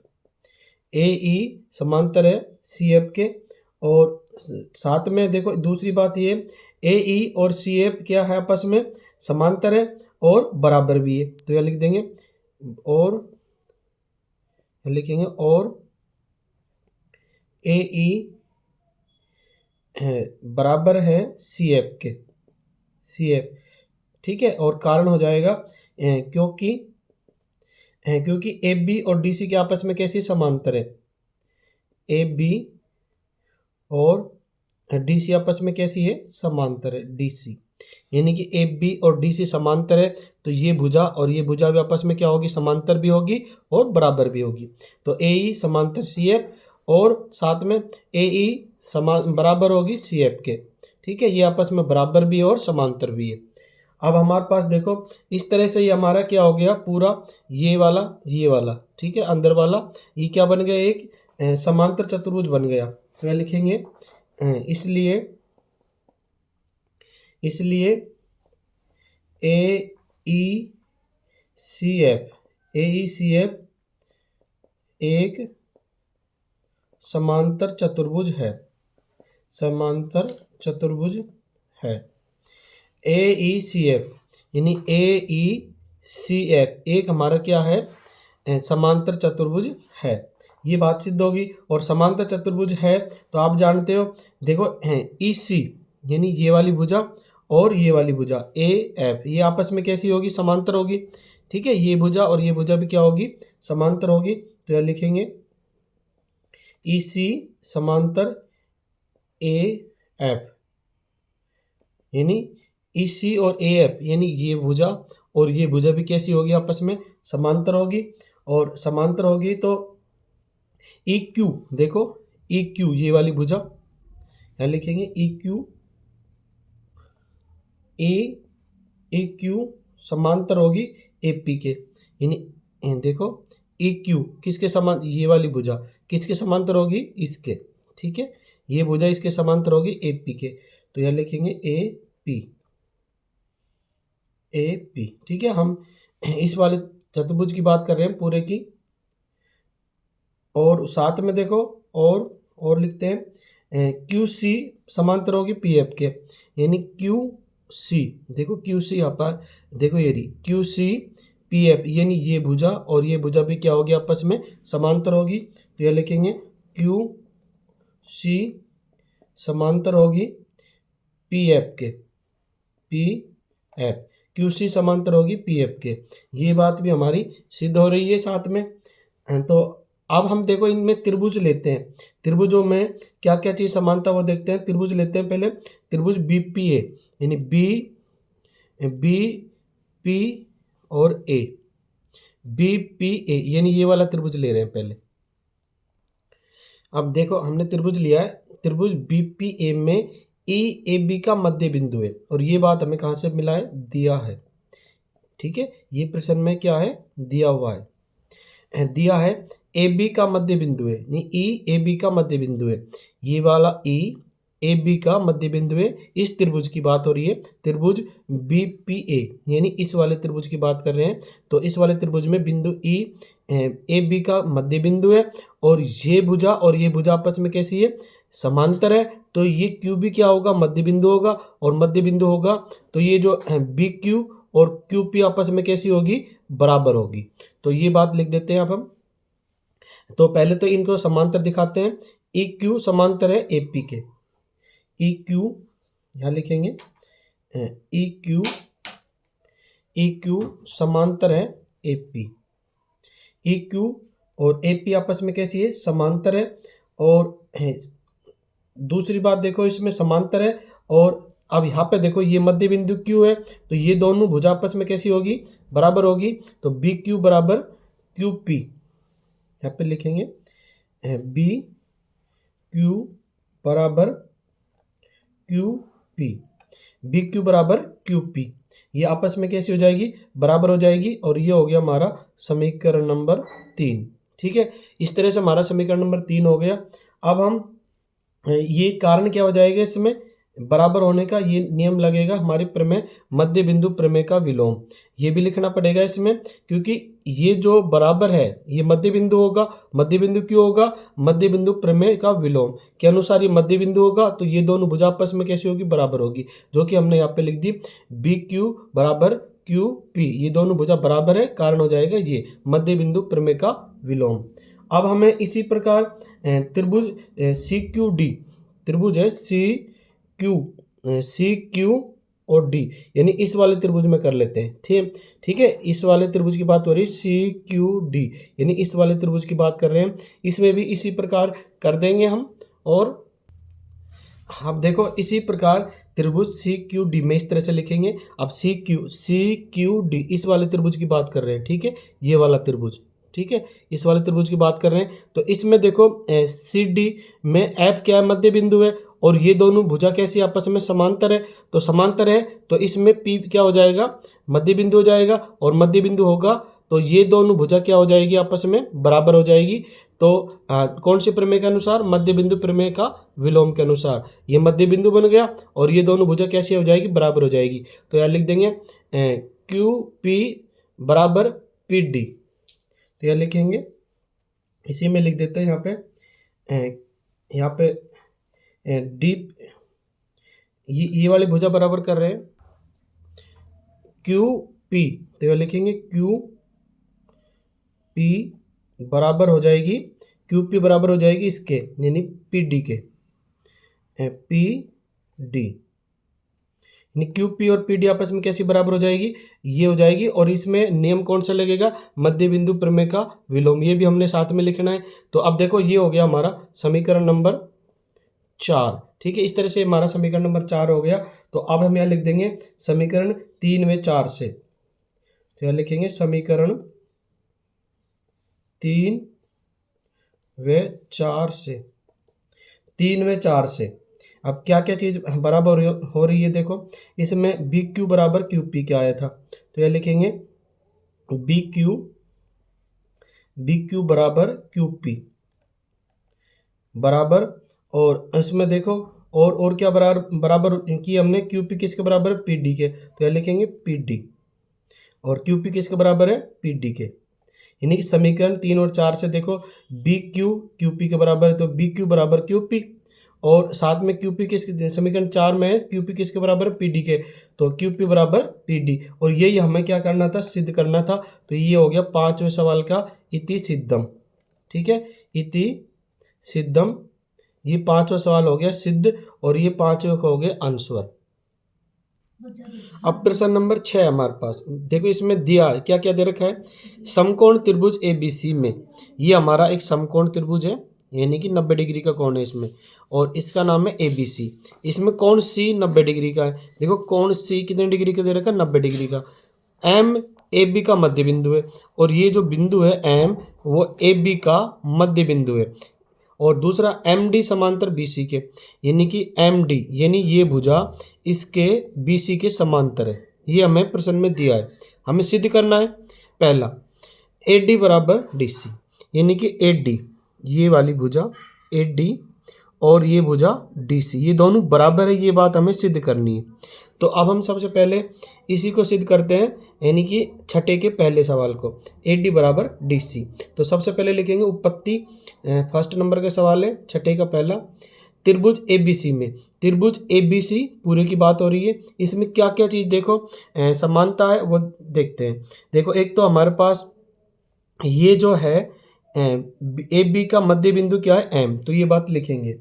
ए ई समांतर है सी एफ के। और साथ में देखो दूसरी बात ये, ए ई और सी एफ क्या है, आपस में समांतर है और बराबर भी है, तो यह लिख देंगे और लिखेंगे और ए ई बराबर है सी एफ के, सी एफ। ठीक है, और कारण हो जाएगा क्योंकि ए बी और डी सी के आपस में कैसी समांतर है, ए बी और डी सी आपस में कैसी है, समांतर है, डी सी, यानी कि ए बी और डी सी समांतर है, तो ये भुजा और ये भुजा भी आपस में क्या होगी, समांतर भी होगी और बराबर भी होगी। तो ए ई समांतर सी एफ और साथ में ए ई समान बराबर होगी सी एफ के। ठीक है, ये आपस में बराबर भी है और समांतर भी है। अब हमारे पास देखो इस तरह से ये हमारा क्या हो गया, पूरा ये वाला, ठीक है, अंदर वाला ये क्या बन गया, एक समांतर चतुर्भुज बन गया। तो यह लिखेंगे इसलिए ए ई सी एफ एक समांतर चतुर्भुज है, समांतर चतुर्भुज है। ए ई सी एफ यानी ए ई सी एफ एक हमारा क्या है, समांतर चतुर्भुज है, ये बात सिद्ध होगी। और समांतर चतुर्भुज है तो आप जानते हो, देखो ई सी यानी ये वाली भुजा और ये वाली भुजा ए एफ, ये आपस में कैसी होगी, समांतर होगी। ठीक है, ये भुजा और ये भुजा भी क्या होगी, समांतर होगी। तो यह लिखेंगे ई सी समांतर ए एफ, यानी ई सी और ए एफ यानी ये भुजा और ये भुजा भी कैसी होगी, आपस में समांतर होगी। और समांतर होगी तो ई क्यू, देखो ई क्यू ये वाली भुजा, यहाँ लिखेंगे ई क्यू समांतर होगी ए पी के, यानी देखो ई क्यू किसके समान, ये वाली भुजा किसके समांतर होगी, इसके। ठीक है, ये भुजा इसके समांतर होगी ए पी के, तो यह लिखेंगे ए पी। ठीक है, हम इस वाले चतुर्भुज की बात कर रहे हैं पूरे की। और साथ में देखो और लिखते हैं क्यू सी समांतर होगी पी एफ के, यानी क्यू सी, देखो क्यू सी यहाँ पर देखो ये रही क्यू सी पी एफ, यानी ये भुजा और ये भुजा भी क्या होगी, आपस में समांतर होगी। तो यह लिखेंगे क्यू सी समांतर होगी पी एफ के, क्यू सी समांतर होगी पी एफ के, ये बात भी हमारी सिद्ध हो रही है साथ में। तो अब हम देखो इनमें त्रिभुज लेते हैं, त्रिभुजों में क्या क्या चीज़ समानता वो देखते हैं। त्रिभुज लेते हैं पहले, त्रिभुज बी पी ए यानी बी पी और ए, बी पी ए यानी ये वाला त्रिभुज ले रहे हैं पहले। अब देखो हमने त्रिभुज लिया है, त्रिभुज बी पी ए में ई ए बी का मध्य बिंदु है, और ये बात हमें कहाँ से मिला है, दिया है। ठीक है, ये प्रश्न में क्या है, दिया हुआ है, दिया है ए बी का मध्य बिंदु है, नहीं ई ए बी का मध्य बिंदु है, ये वाला ई ए बी का मध्य बिंदु है। इस त्रिभुज की बात हो रही है, त्रिभुज बी पी ए यानी इस वाले त्रिभुज की बात कर रहे हैं। तो इस वाले त्रिभुज में बिंदु ई ए बी का मध्य बिंदु है, और ये भुजा आपस में कैसी है, समांतर है। तो ये क्यू भी क्या होगा, मध्य बिंदु होगा, और मध्य बिंदु होगा तो ये जो बी क्यू और क्यू पी आपस में कैसी होगी, बराबर होगी। तो ये बात लिख देते हैं अब हम। तो पहले तो इनको समांतर दिखाते हैं, ई क्यू समांतर है ए पी के, ई क्यू यहाँ लिखेंगे ई क्यू समांतर है ए पी। ई क्यू और ए पी आपस में कैसी है, समांतर है। और दूसरी बात देखो इसमें समांतर है। और अब यहाँ पे देखो ये मध्य बिंदु क्यू है, तो ये दोनों भुजा आपस में कैसी होगी, बराबर होगी। तो बी क्यू बराबर क्यू पी, यहाँ पे लिखेंगे बी क्यू बराबर क्यू पी, बी क्यू बराबर क्यू पी, ये आपस में कैसी हो जाएगी, बराबर हो जाएगी। और ये हो गया हमारा समीकरण नंबर 3। ठीक है, इस तरह से हमारा समीकरण नंबर 3 हो गया। अब हम ये कारण क्या हो जाएगा इसमें बराबर होने का, ये नियम लगेगा हमारे प्रमेय मध्य बिंदु प्रमेय का विलोम, ये भी लिखना पड़ेगा इसमें। क्योंकि ये जो बराबर है ये मध्य बिंदु होगा, मध्य बिंदु क्यों होगा, मध्य बिंदु प्रमेय का विलोम के अनुसार ये मध्य बिंदु होगा। तो ये दोनों भुजा आपस में कैसी होगी, बराबर होगी, जो कि हमने यहाँ पे लिख दी बी क्यू बराबर क्यू पी, ये दोनों भुजा बराबर है, कारण हो जाएगा ये मध्य बिंदु प्रमेय का विलोम। अब हमें इसी प्रकार त्रिभुज सी क्यू डी, त्रिभुज है सी क्यू और डी, यानी इस वाले त्रिभुज में कर लेते हैं। ठीक है, इस वाले त्रिभुज की बात हो रही है, सी क्यू डी, यानी इस वाले त्रिभुज की बात कर रहे हैं। इसमें भी इसी प्रकार कर देंगे हम। और अब देखो इसी प्रकार त्रिभुज सी क्यू डी में इस तरह से लिखेंगे। अब सी क्यू डी इस वाले त्रिभुज की बात कर रहे हैं। ठीक है, ये वाला त्रिभुज, ठीक है, इस वाले त्रिभुज की बात कर रहे हैं। तो इसमें देखो सी डी में एफ क्या है, मध्य बिंदु है, और ये दोनों भुजा कैसी आपस में समांतर है। तो समांतर है तो इसमें पी क्या हो जाएगा, मध्य बिंदु हो जाएगा। और मध्य बिंदु होगा तो ये दोनों भुजा क्या हो जाएगी, आपस में बराबर हो जाएगी। तो कौन से प्रमेय के अनुसार, मध्य बिंदु प्रमेय का विलोम के अनुसार ये मध्य बिंदु बन गया और ये दोनों भुजा कैसी हो जाएगी, बराबर हो जाएगी। तो यहाँ लिख देंगे क्यू पी बराबर पी डी, तो यह लिखेंगे, इसी में लिख देते हैं यहाँ पे डी, ये वाली भुजा बराबर कर रहे हैं क्यू पी, तो यह लिखेंगे क्यू पी बराबर हो जाएगी, क्यू पी बराबर हो जाएगी इसके, यानी पी डी के, पी डी, यानी क्यू पी और पी डी आपस में कैसी बराबर हो जाएगी, ये हो जाएगी। और इसमें नियम कौन सा लगेगा, मध्य बिंदु प्रमेय का विलोम, ये भी हमने साथ में लिखना है। तो अब देखो ये हो गया हमारा समीकरण नंबर 4। ठीक है, इस तरह से हमारा समीकरण नंबर 4 हो गया। तो अब हम यहाँ लिख देंगे समीकरण 3 व 4 से, तो यहाँ लिखेंगे समीकरण 3 व 4 से, 3 व 4 से। अब क्या क्या चीज़ बराबर हो रही है, देखो इसमें बी क्यू बराबर क्यू पी क्या आया था, तो यह लिखेंगे बी क्यू बराबर क्यू पी बराबर, और इसमें देखो और क्या बराबर की हमने, क्यू पी किसके बराबर है, पी डी के, तो यह लिखेंगे पी डी, और क्यू पी किसके बराबर है, पी डी के। यानी कि समीकरण 3 और 4 से देखो बी क्यू क्यू पी के बराबर है, तो बी क्यू बराबर क्यू पी, और साथ में क्यू पी किसके, समीकरण 4 में है क्यू पी किसके बराबर है, पी डी के, तो क्यू पी बराबर पी डी। और यही हमें क्या करना था, सिद्ध करना था। तो ये हो गया 5वें सवाल का इति सिद्धम। ठीक है, इति सिद्धम, ये 5वां सवाल हो गया सिद्ध, और ये 5वें हो गए अनुस्वर। अब प्रश्न नंबर 6 हमारे पास, देखो इसमें दिया क्या क्या दे रखा है, समकोण त्रिभुज ए बी सी में, ये हमारा एक समकोण त्रिभुज है, यानी कि 90 डिग्री का कोण है इसमें, और इसका नाम है ए बी सी। इसमें कोण सी 90 डिग्री का है। देखो कोण सी कितने डिग्री का दे रखा है, 90 डिग्री का। एम ए बी का मध्य बिंदु है, और ये जो बिंदु है एम वो ए बी का मध्य बिंदु है। और दूसरा एम डी समांतर बी सी के, यानी कि एम डी यानी ये भुजा इसके बी सी के समांतर है, ये हमें प्रश्न में दिया है, हमें सिद्ध करना है। पहला ए डी बराबर डी सी, यानी कि ए डी ये वाली भुजा ए डी और ये भुजा डी सी, ये दोनों बराबर है, ये बात हमें सिद्ध करनी है। तो अब हम सबसे पहले इसी को सिद्ध करते हैं, यानी कि छठे के पहले सवाल को, ए डी बराबर डी सी। तो सबसे पहले लिखेंगे उत्पत्ति, फर्स्ट नंबर का सवाल है छठे का पहला, त्रिभुज ए बी सी में, त्रिभुज ए बी सी पूरे की बात हो रही है। इसमें क्या क्या चीज़ देखो समानता है वो देखते हैं। देखो एक तो हमारे पास ये जो है ए बी का मध्य बिंदु क्या है, एम, तो ये बात लिखेंगे।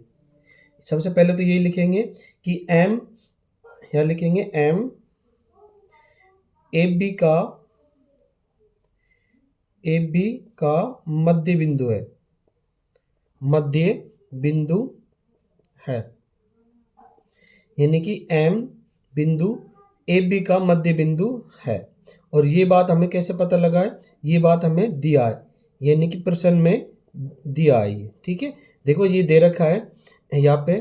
सबसे पहले तो यही लिखेंगे कि एम यहाँ लिखेंगे एम ए बी का मध्य बिंदु है, मध्य बिंदु है, यानी कि एम बिंदु ए बी का मध्य बिंदु है। और ये बात हमें कैसे पता लगा है, ये बात हमें दिया है, यानी कि प्रश्न में दिया है ये, ठीक है। देखो ये दे रखा है यहाँ पे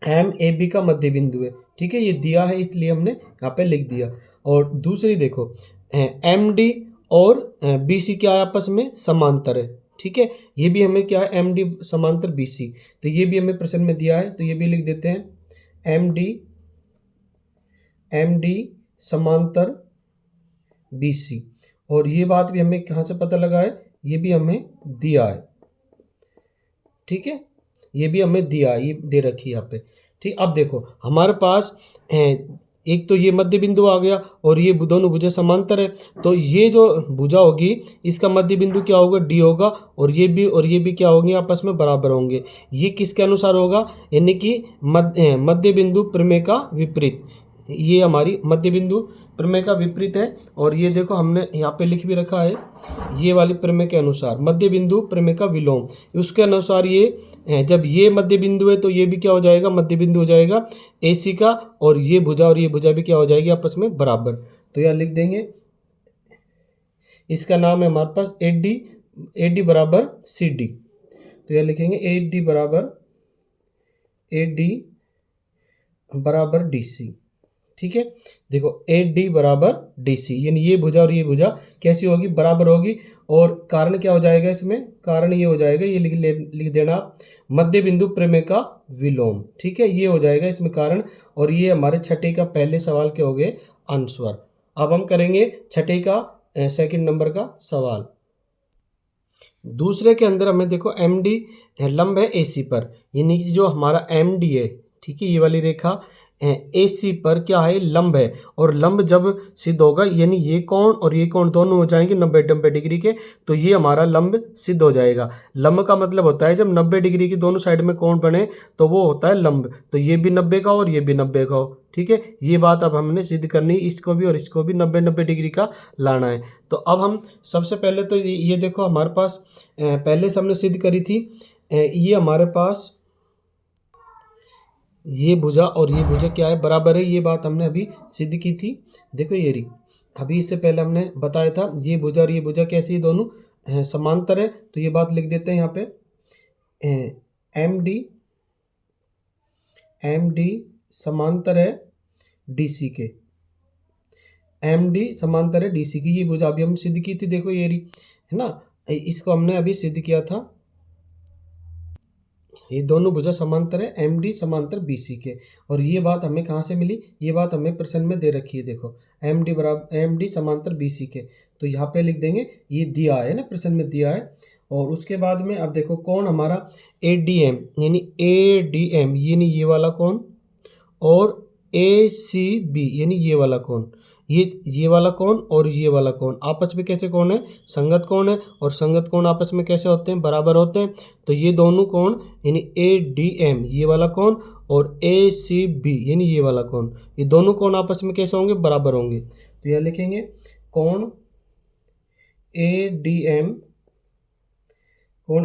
एम ए बी का मध्य बिंदु है, ठीक है, ये दिया है इसलिए हमने यहाँ पे लिख दिया। और दूसरी देखो एम डी और बी सी क्या है, आपस में समांतर है, ठीक है, ये भी हमें क्या है एम डी समांतर बी सी, तो ये भी हमें प्रश्न में दिया है, तो ये भी लिख देते हैं एम डी समांतर बी सी। और ये बात भी हमें कहाँ से पता लगा है, ये भी हमें दिया है, ठीक है, ये भी हमें दिया है, ये दे रखी है यहाँ पे, ठीक। अब देखो हमारे पास एक तो ये मध्य बिंदु आ गया और ये दोनों भुजा समांतर है, तो ये जो भुजा होगी इसका मध्य बिंदु क्या होगा, डी होगा, और ये भी क्या होंगे, आपस में बराबर होंगे। ये किसके अनुसार होगा, यानी कि मध्य बिंदु प्रमेय का विपरीत, ये हमारी मध्य बिंदु प्रमेय का विपरीत है। और ये देखो हमने यहाँ पे लिख भी रखा है, ये वाली प्रमेय के अनुसार मध्य बिंदु प्रमेय का विलोम, उसके अनुसार ये जब ये मध्य बिंदु है तो ये भी क्या हो जाएगा, मध्य बिंदु हो जाएगा AC का, और ये भुजा भी क्या हो जाएगी, आपस में बराबर। तो यहाँ लिख देंगे, इसका नाम है हमारे पास AD बराबर CD। तो यहाँ लिखेंगे AD बराबर DC, ठीक है। देखो AD बराबर DC, यानी ये भुजा और ये भुजा कैसी होगी, बराबर होगी। और कारण क्या हो जाएगा इसमें, कारण ये हो जाएगा, ये लिख देना आप, मध्य बिंदु प्रमेय का विलोम, ठीक है, ये हो जाएगा इसमें कारण। और ये हमारे छठे का पहले सवाल के हो गए आंसर। अब हम करेंगे छठे का सेकंड नंबर का सवाल। दूसरे के अंदर हमें देखो MD लंब है AC पर, यानी कि जो हमारा MD है, ठीक है, ये वाली रेखा AC पर क्या है, लंब है। और लंब जब सिद्ध होगा, यानी ये कोण और ये कोण दोनों हो जाएंगे 90 डिग्री के, तो ये हमारा लंब सिद्ध हो जाएगा। लंब का मतलब होता है जब 90 डिग्री की दोनों साइड में कोण बने तो वो होता है लंब। तो ये भी 90 का और ये भी 90 का हो, ठीक है, ये बात अब हमने सिद्ध करनी, इसको भी और इसको भी 90 डिग्री का लाना है। तो अब हम सबसे पहले तो ये देखो हमारे पास पहले से हमने सिद्ध करी थी, ये हमारे पास ये भुजा और ये भुजा क्या है, बराबर है, ये बात हमने अभी सिद्ध की थी। देखो ये रही, अभी इससे पहले हमने बताया था ये भुजा और ये भुजा कैसी है, दोनों समांतर है। तो ये बात लिख देते हैं यहाँ पे, MD समांतर है DC के, MD समांतर है DC की, ये भुजा अभी हम सिद्ध की थी, देखो ये रही है ना, इसको हमने अभी सिद्ध किया था, ये दोनों भुजा समांतर है MD समांतर BC के। और ये बात हमें कहाँ से मिली, ये बात हमें प्रश्न में दे रखी है, देखो MD समांतर BC के, तो यहाँ पे लिख देंगे, ये दिया है ना, प्रश्न में दिया है। और उसके बाद में अब देखो कौन हमारा ADM, यानी ADM यानी ये वाला कौन, और ACB यानी ये वाला कौन, ये वाला कोण और ये वाला कोण आपस में कैसे कोण है, संगत कोण है। और संगत कोण आपस में कैसे होते हैं, बराबर होते हैं। तो ये दोनों कोण यानी ADM ये वाला कोण और ACB यानी ये वाला कोण, ये दोनों कोण आपस में कैसे होंगे, बराबर होंगे। तो यह लिखेंगे कोण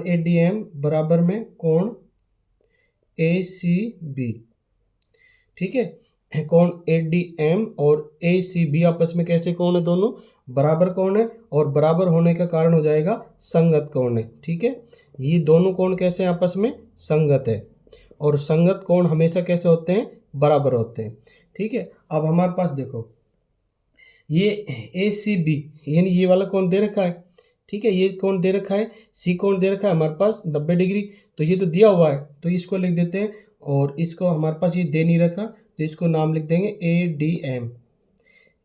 ADM बराबर में कोण ACB, ठीक है। कोण ADM और ACB आपस में कैसे कोण है, दोनों बराबर कोण है, और बराबर होने का कारण हो जाएगा संगत कोण है, ठीक है। ये दोनों कोण कैसे हैं, आपस में संगत है, और संगत कोण हमेशा कैसे होते हैं, बराबर होते हैं, ठीक है। अब हमारे पास देखो ये ACB यानी ये वाला कोण दे रखा है, ठीक है, ये कोण दे रखा है, C कोण दे रखा है हमारे पास 90 डिग्री, तो ये तो दिया हुआ है, तो इसको लिख देते हैं। और इसको हमारे पास ये दे नहीं रखा, तो इसको नाम लिख देंगे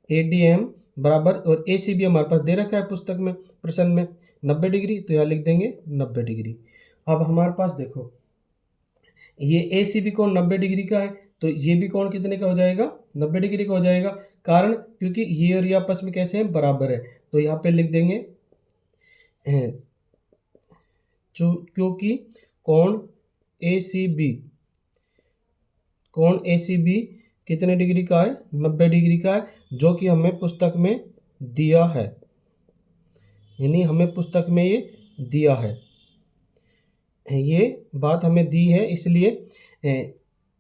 ADM बराबर, और ACB हमारे पास दे रखा है पुस्तक में प्रश्न में 90 डिग्री, तो यहाँ लिख देंगे 90 डिग्री। अब हमारे पास देखो ये ACB कोण 90 डिग्री का है, तो ये भी कोण कितने का हो जाएगा, 90 डिग्री का हो जाएगा। कारण क्योंकि ये और ये आपस में कैसे हैं, बराबर है, तो यहाँ पे लिख देंगे क्योंकि कोण ACB कितने डिग्री का है, 90 डिग्री का है, जो कि हमें पुस्तक में दिया है, यानी हमें पुस्तक में ये दिया है, ये बात हमें दी है। इसलिए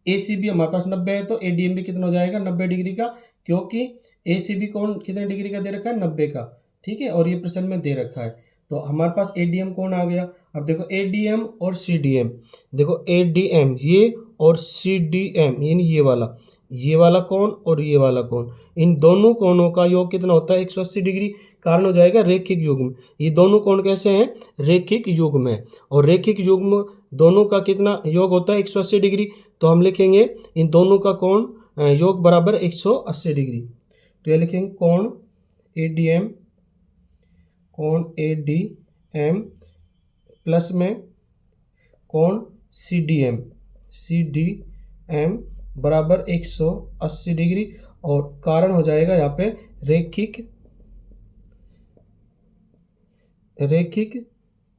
ए सी बी हमारे पास 90 है, तो ए डी एम भी कितना हो जाएगा, 90 डिग्री का, क्योंकि ए सी बी कौन कितने डिग्री का दे रखा है, 90 का, ठीक है, और ये प्रश्न में दे रखा है। तो हमारे पास ए डी एम कौन आ गया। अब देखो ए डी एम और सी डी एम, देखो ए डी एम ये और सी डी एम यानी ये वाला कोण और ये वाला कोण, इन दोनों कोणों का योग कितना होता है, 180 डिग्री, कारण हो जाएगा रेखिक युग्म। ये दोनों कोण कैसे हैं, रेखिक युग्म है, और रेखिक युग्म दोनों का कितना योग होता है, 180 डिग्री। तो हम लिखेंगे इन दोनों का कोण योग बराबर 180 डिग्री। तो ये लिखेंगे कोण ए डी एम प्लस में कोण सी डी एम बराबर 180 डिग्री, और कारण हो जाएगा यहाँ पे रेखिक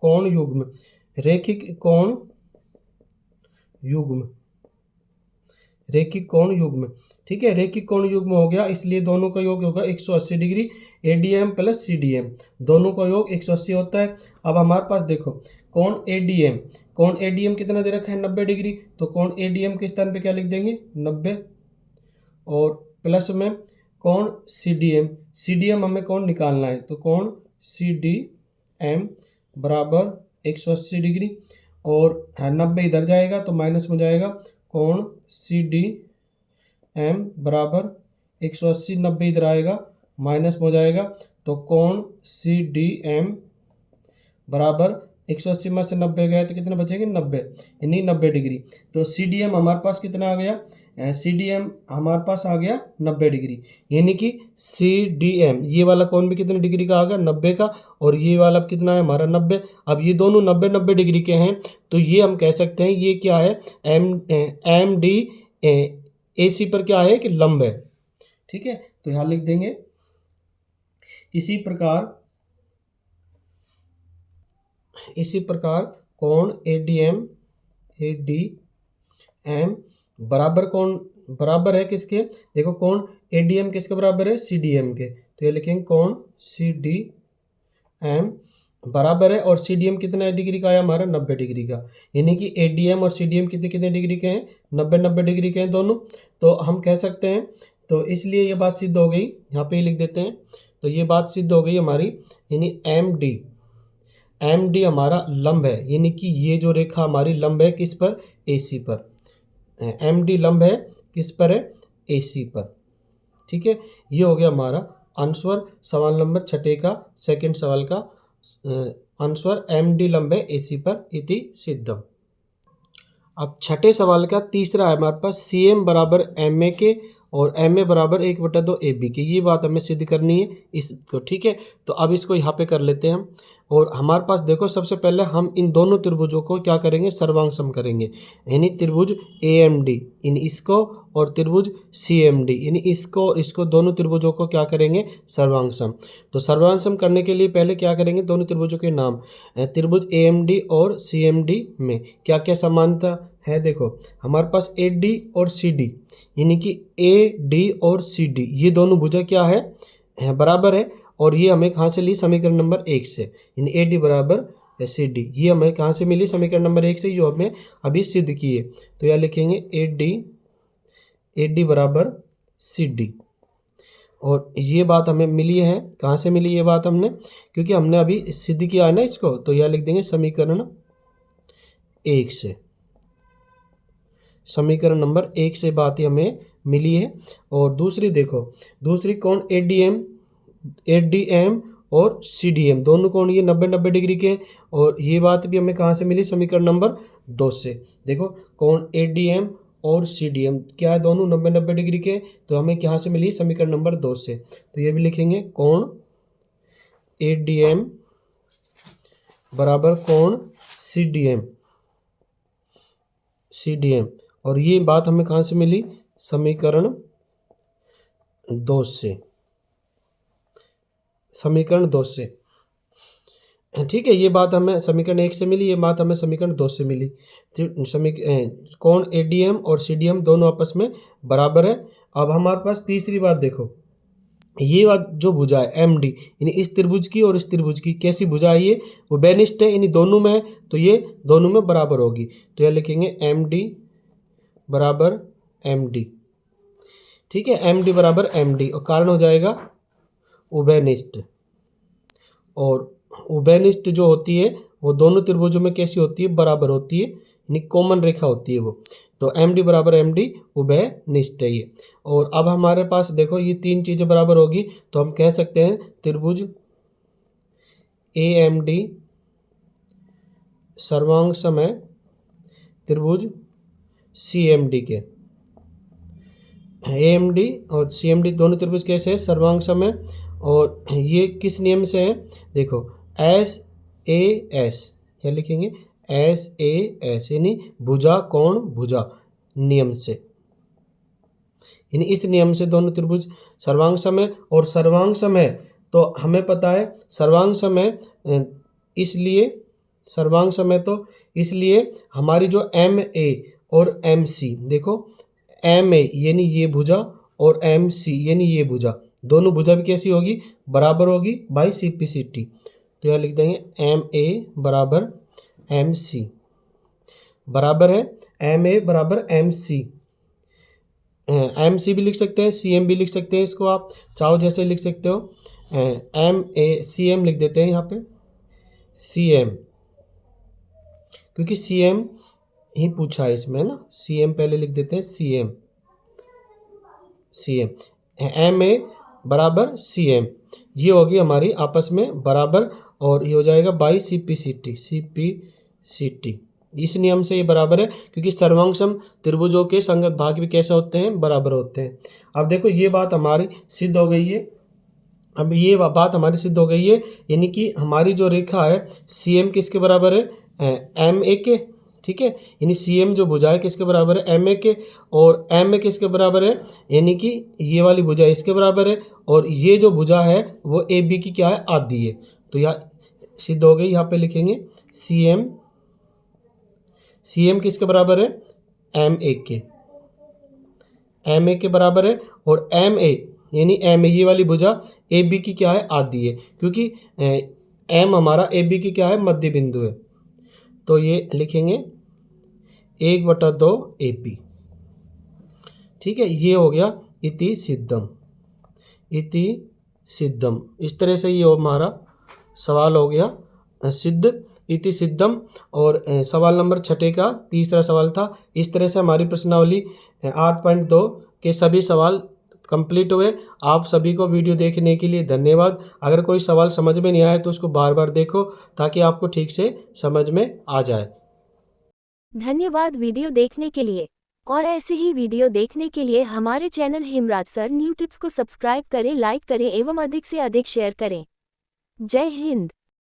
कोण युग्म, रेखिक कोण युग्म, ठीक है, रेखिक कोण युग्म हो गया, इसलिए दोनों का योग होगा 180 डिग्री। एडीएम प्लस सीडीएम दोनों का योग 180 होता है। अब हमारे पास देखो कोण एडीएम कितना दे रखा है, 90 डिग्री, तो कोण एडीएम के स्थान पे क्या लिख देंगे, 90, और प्लस में कोण सीडीएम हमें कोण निकालना है, तो कोण सीडीएम बराबर 180 डिग्री, और 90 इधर जाएगा तो माइनस में जाएगा, कोण सीडीएम बराबर 180, 90 इधर आएगा माइनस में हो जाएगा, तो कोण सीडीएम बराबर 180 में से 90 गया तो कितने बचेंगे, 90, यानी 90 डिग्री। तो सीडीएम हमारे पास कितना आ गया, सीडीएम हमारे पास आ गया 90 डिग्री, यानी कि सीडीएम ये वाला कोण भी कितने डिग्री का आ गया, 90 का, और ये वाला कितना है हमारा 90। अब ये दोनों 90 डिग्री के हैं, तो ये हम कह सकते हैं ये क्या है, एम डी ए सी पर क्या है कि लंब है, ठीक है। तो यहाँ लिख देंगे इसी प्रकार कोण एडीएम बराबर है किसके, देखो कोण एडीएम किसके बराबर है, सीडीएम के, तो ये लिखेंगे कोण सीडीएम बराबर है, और सीडीएम कितना डिग्री का है हमारा, 90 डिग्री का, यानी कि एडीएम और सीडीएम कितने डिग्री के हैं, 90 डिग्री के हैं दोनों। तो हम कह सकते हैं, तो इसलिए ये बात सिद्ध हो गई, यहाँ पे ही लिख देते हैं, तो ये बात सिद्ध हो गई हमारी, यानी एम डी हमारा लंब है, यानी कि ये जो रेखा हमारी लंब है किस पर, ए सी पर, एम डी लंब है किस पर है, ए सी पर, ठीक है। ये हो गया हमारा आंसर सवाल नंबर 6 का सेकंड सवाल का आंसर, एम डी लंब है ए सी पर, इति सिद्धम। अब 6 सवाल का तीसरा है हमारे पास, सी एम बराबर एम ए के और एम ए बराबर 1/2 ए बी के, ये बात हमें सिद्ध करनी है इसको, ठीक है। तो अब इसको यहाँ पे कर लेते हैं हम, और हमारे पास देखो सबसे पहले हम इन दोनों त्रिभुजों को क्या करेंगे, सर्वांग करेंगे, यानी त्रिभुज ए एम डी इन इसको, और त्रिभुज सी एम डी यानी इसको दोनों त्रिभुजों को क्या करेंगे, सर्वांग सम। तो सर्वांग सम करने के लिए पहले क्या करेंगे, दोनों त्रिभुजों के नाम, त्रिभुज ए एम डी और सी एम डी में क्या क्या समानता है, देखो हमारे पास ए डी और सी डी, यानी कि ए डी और सी डी ये दोनों भुजा क्या है बराबर है, और ये हमें कहाँ से ली, समीकरण नंबर 1 से, यानी ए डी बराबर सी डी, ये हमें कहाँ से मिली, समीकरण नंबर 1 से, जो हमें अभी सिद्ध किए। तो यह लिखेंगे ए डी बराबर सी डी, और ये बात हमें मिली है, कहाँ से मिली ये बात हमने, क्योंकि हमने अभी सिद्ध किया है ना इसको, तो यह लिख देंगे समीकरण 1 से, समीकरण नंबर 1 से बात ही हमें मिली है। और दूसरी देखो, दूसरी कोण एडीएम और सीडीएम दोनों कोण ये 90 डिग्री के हैं, और ये बात भी हमें कहाँ से मिली, समीकरण नंबर 2 से। देखो कोण एडीएम और सीडीएम क्या है, दोनों 90 डिग्री के, तो हमें कहाँ से मिली, समीकरण नंबर 2 से। तो ये भी लिखेंगे कोण एडीएम बराबर कोण सीडीएम, और ये बात हमें कहाँ से मिली, समीकरण 2 से, समीकरण 2 से, ठीक है। ये बात हमें समीकरण 1 से मिली, ये बात हमें समीकरण 2 से मिली। कोण एडीएम और सीडीएम दोनों आपस में बराबर है, अब हमारे पास तीसरी बात देखो, ये बात जो भुजा है एम डी, यानी इस त्रिभुज की और इस त्रिभुज की कैसी भुजा है ये, वो बेनिष्ठ है, यानी दोनों में है, तो ये दोनों में बराबर होगी। तो यह लिखेंगे एम डी बराबर एम डी। ठीक है, एम डी बराबर एम डी, और कारण हो जाएगा उभयनिष्ठ। और उभयनिष्ठ जो होती है वो दोनों त्रिभुजों में कैसी होती है, बराबर होती है, यानी कॉमन रेखा होती है वो। तो एम डी बराबर एम डी उभयनिष्ठ है ये। और अब हमारे पास देखो ये तीन चीज़ें बराबर होगी, तो हम कह सकते हैं त्रिभुज ए एम डी सर्वांग समय त्रिभुज सी एम डी के। ए एम डी और सी एम डी दोनों त्रिभुज कैसे है, सर्वांग समय। और ये किस नियम से है, देखो एस ए एस, क्या लिखेंगे, एस ए एस, यानी भुजा कोण भुजा नियम से, यानी इस नियम से दोनों त्रिभुज सर्वांग समय। और सर्वांग समय तो हमें पता है, सर्वांग समय इसलिए, सर्वांग समय तो इसलिए हमारी जो एम ए और एम सी, देखो एम ए यानी ये भुजा और एम सी यानी ये भुजा, दोनों भुजा भी कैसी होगी, बराबर होगी by C P C T. तो यह लिख देंगे एम ए बराबर एम सी, बराबर है एम ए बराबर एम सी। एम सी भी लिख सकते हैं, सी एम भी लिख सकते हैं, इसको आप चाहो जैसे लिख सकते हो। एम ए सी एम लिख देते हैं यहाँ पे, सी एम, क्योंकि सी एम ही पूछा है इसमें ना, सी एम पहले लिख देते हैं, C M, C M, M A बराबर सी एम, ये होगी हमारी आपस में बराबर, और ये हो जाएगा by C P C T, C P C T. इस नियम से ये बराबर है, क्योंकि सर्वांग सम त्रिभुजों के संगत भाग भी कैसे होते हैं, बराबर होते हैं। अब देखो ये बात हमारी सिद्ध हो गई है। अब ये बात हमारी सिद्ध हो गई है, यानी कि हमारी जो रेखा है सी एम किसके बराबर है, एम ए के। ठीक है, यानी सी एम जो भुजा है किसके बराबर है, एम ए के, और एम ए किसके बराबर है, यानी कि ये वाली भुजा इसके बराबर है, और ये जो भुजा है वो ए बी की क्या है, आधी है। तो यहाँ सिद्ध हो गई, यहाँ पे लिखेंगे सी एम, सी एम किसके बराबर है, एम ए के, एम ए के बराबर है। और एम ए यानी एम ए ये वाली भुजा ए बी की क्या है, आधी है, क्योंकि एम हमारा ए बी की क्या है, मध्य बिंदु है। तो ये लिखेंगे 1/2 ए पी। ठीक है, ये हो गया इति सिद्धम, इति सिद्धम। इस तरह से ये हमारा सवाल हो गया सिद्ध, इति सिद्धम। और सवाल नंबर 6 का तीसरा सवाल था। इस तरह से हमारी प्रश्नावली 8.2 के सभी सवाल कंप्लीट हुए। आप सभी को वीडियो देखने के लिए धन्यवाद। अगर कोई सवाल समझ में नहीं आया तो उसको बार बार देखो, ताकि आपको ठीक से समझ में आ जाए। धन्यवाद वीडियो देखने के लिए। और ऐसे ही वीडियो देखने के लिए हमारे channel Hemraj sir new tips को सब्सक्राइब करें, लाइक करें एवं अधिक से अधिक शेयर करें। जय हिंद।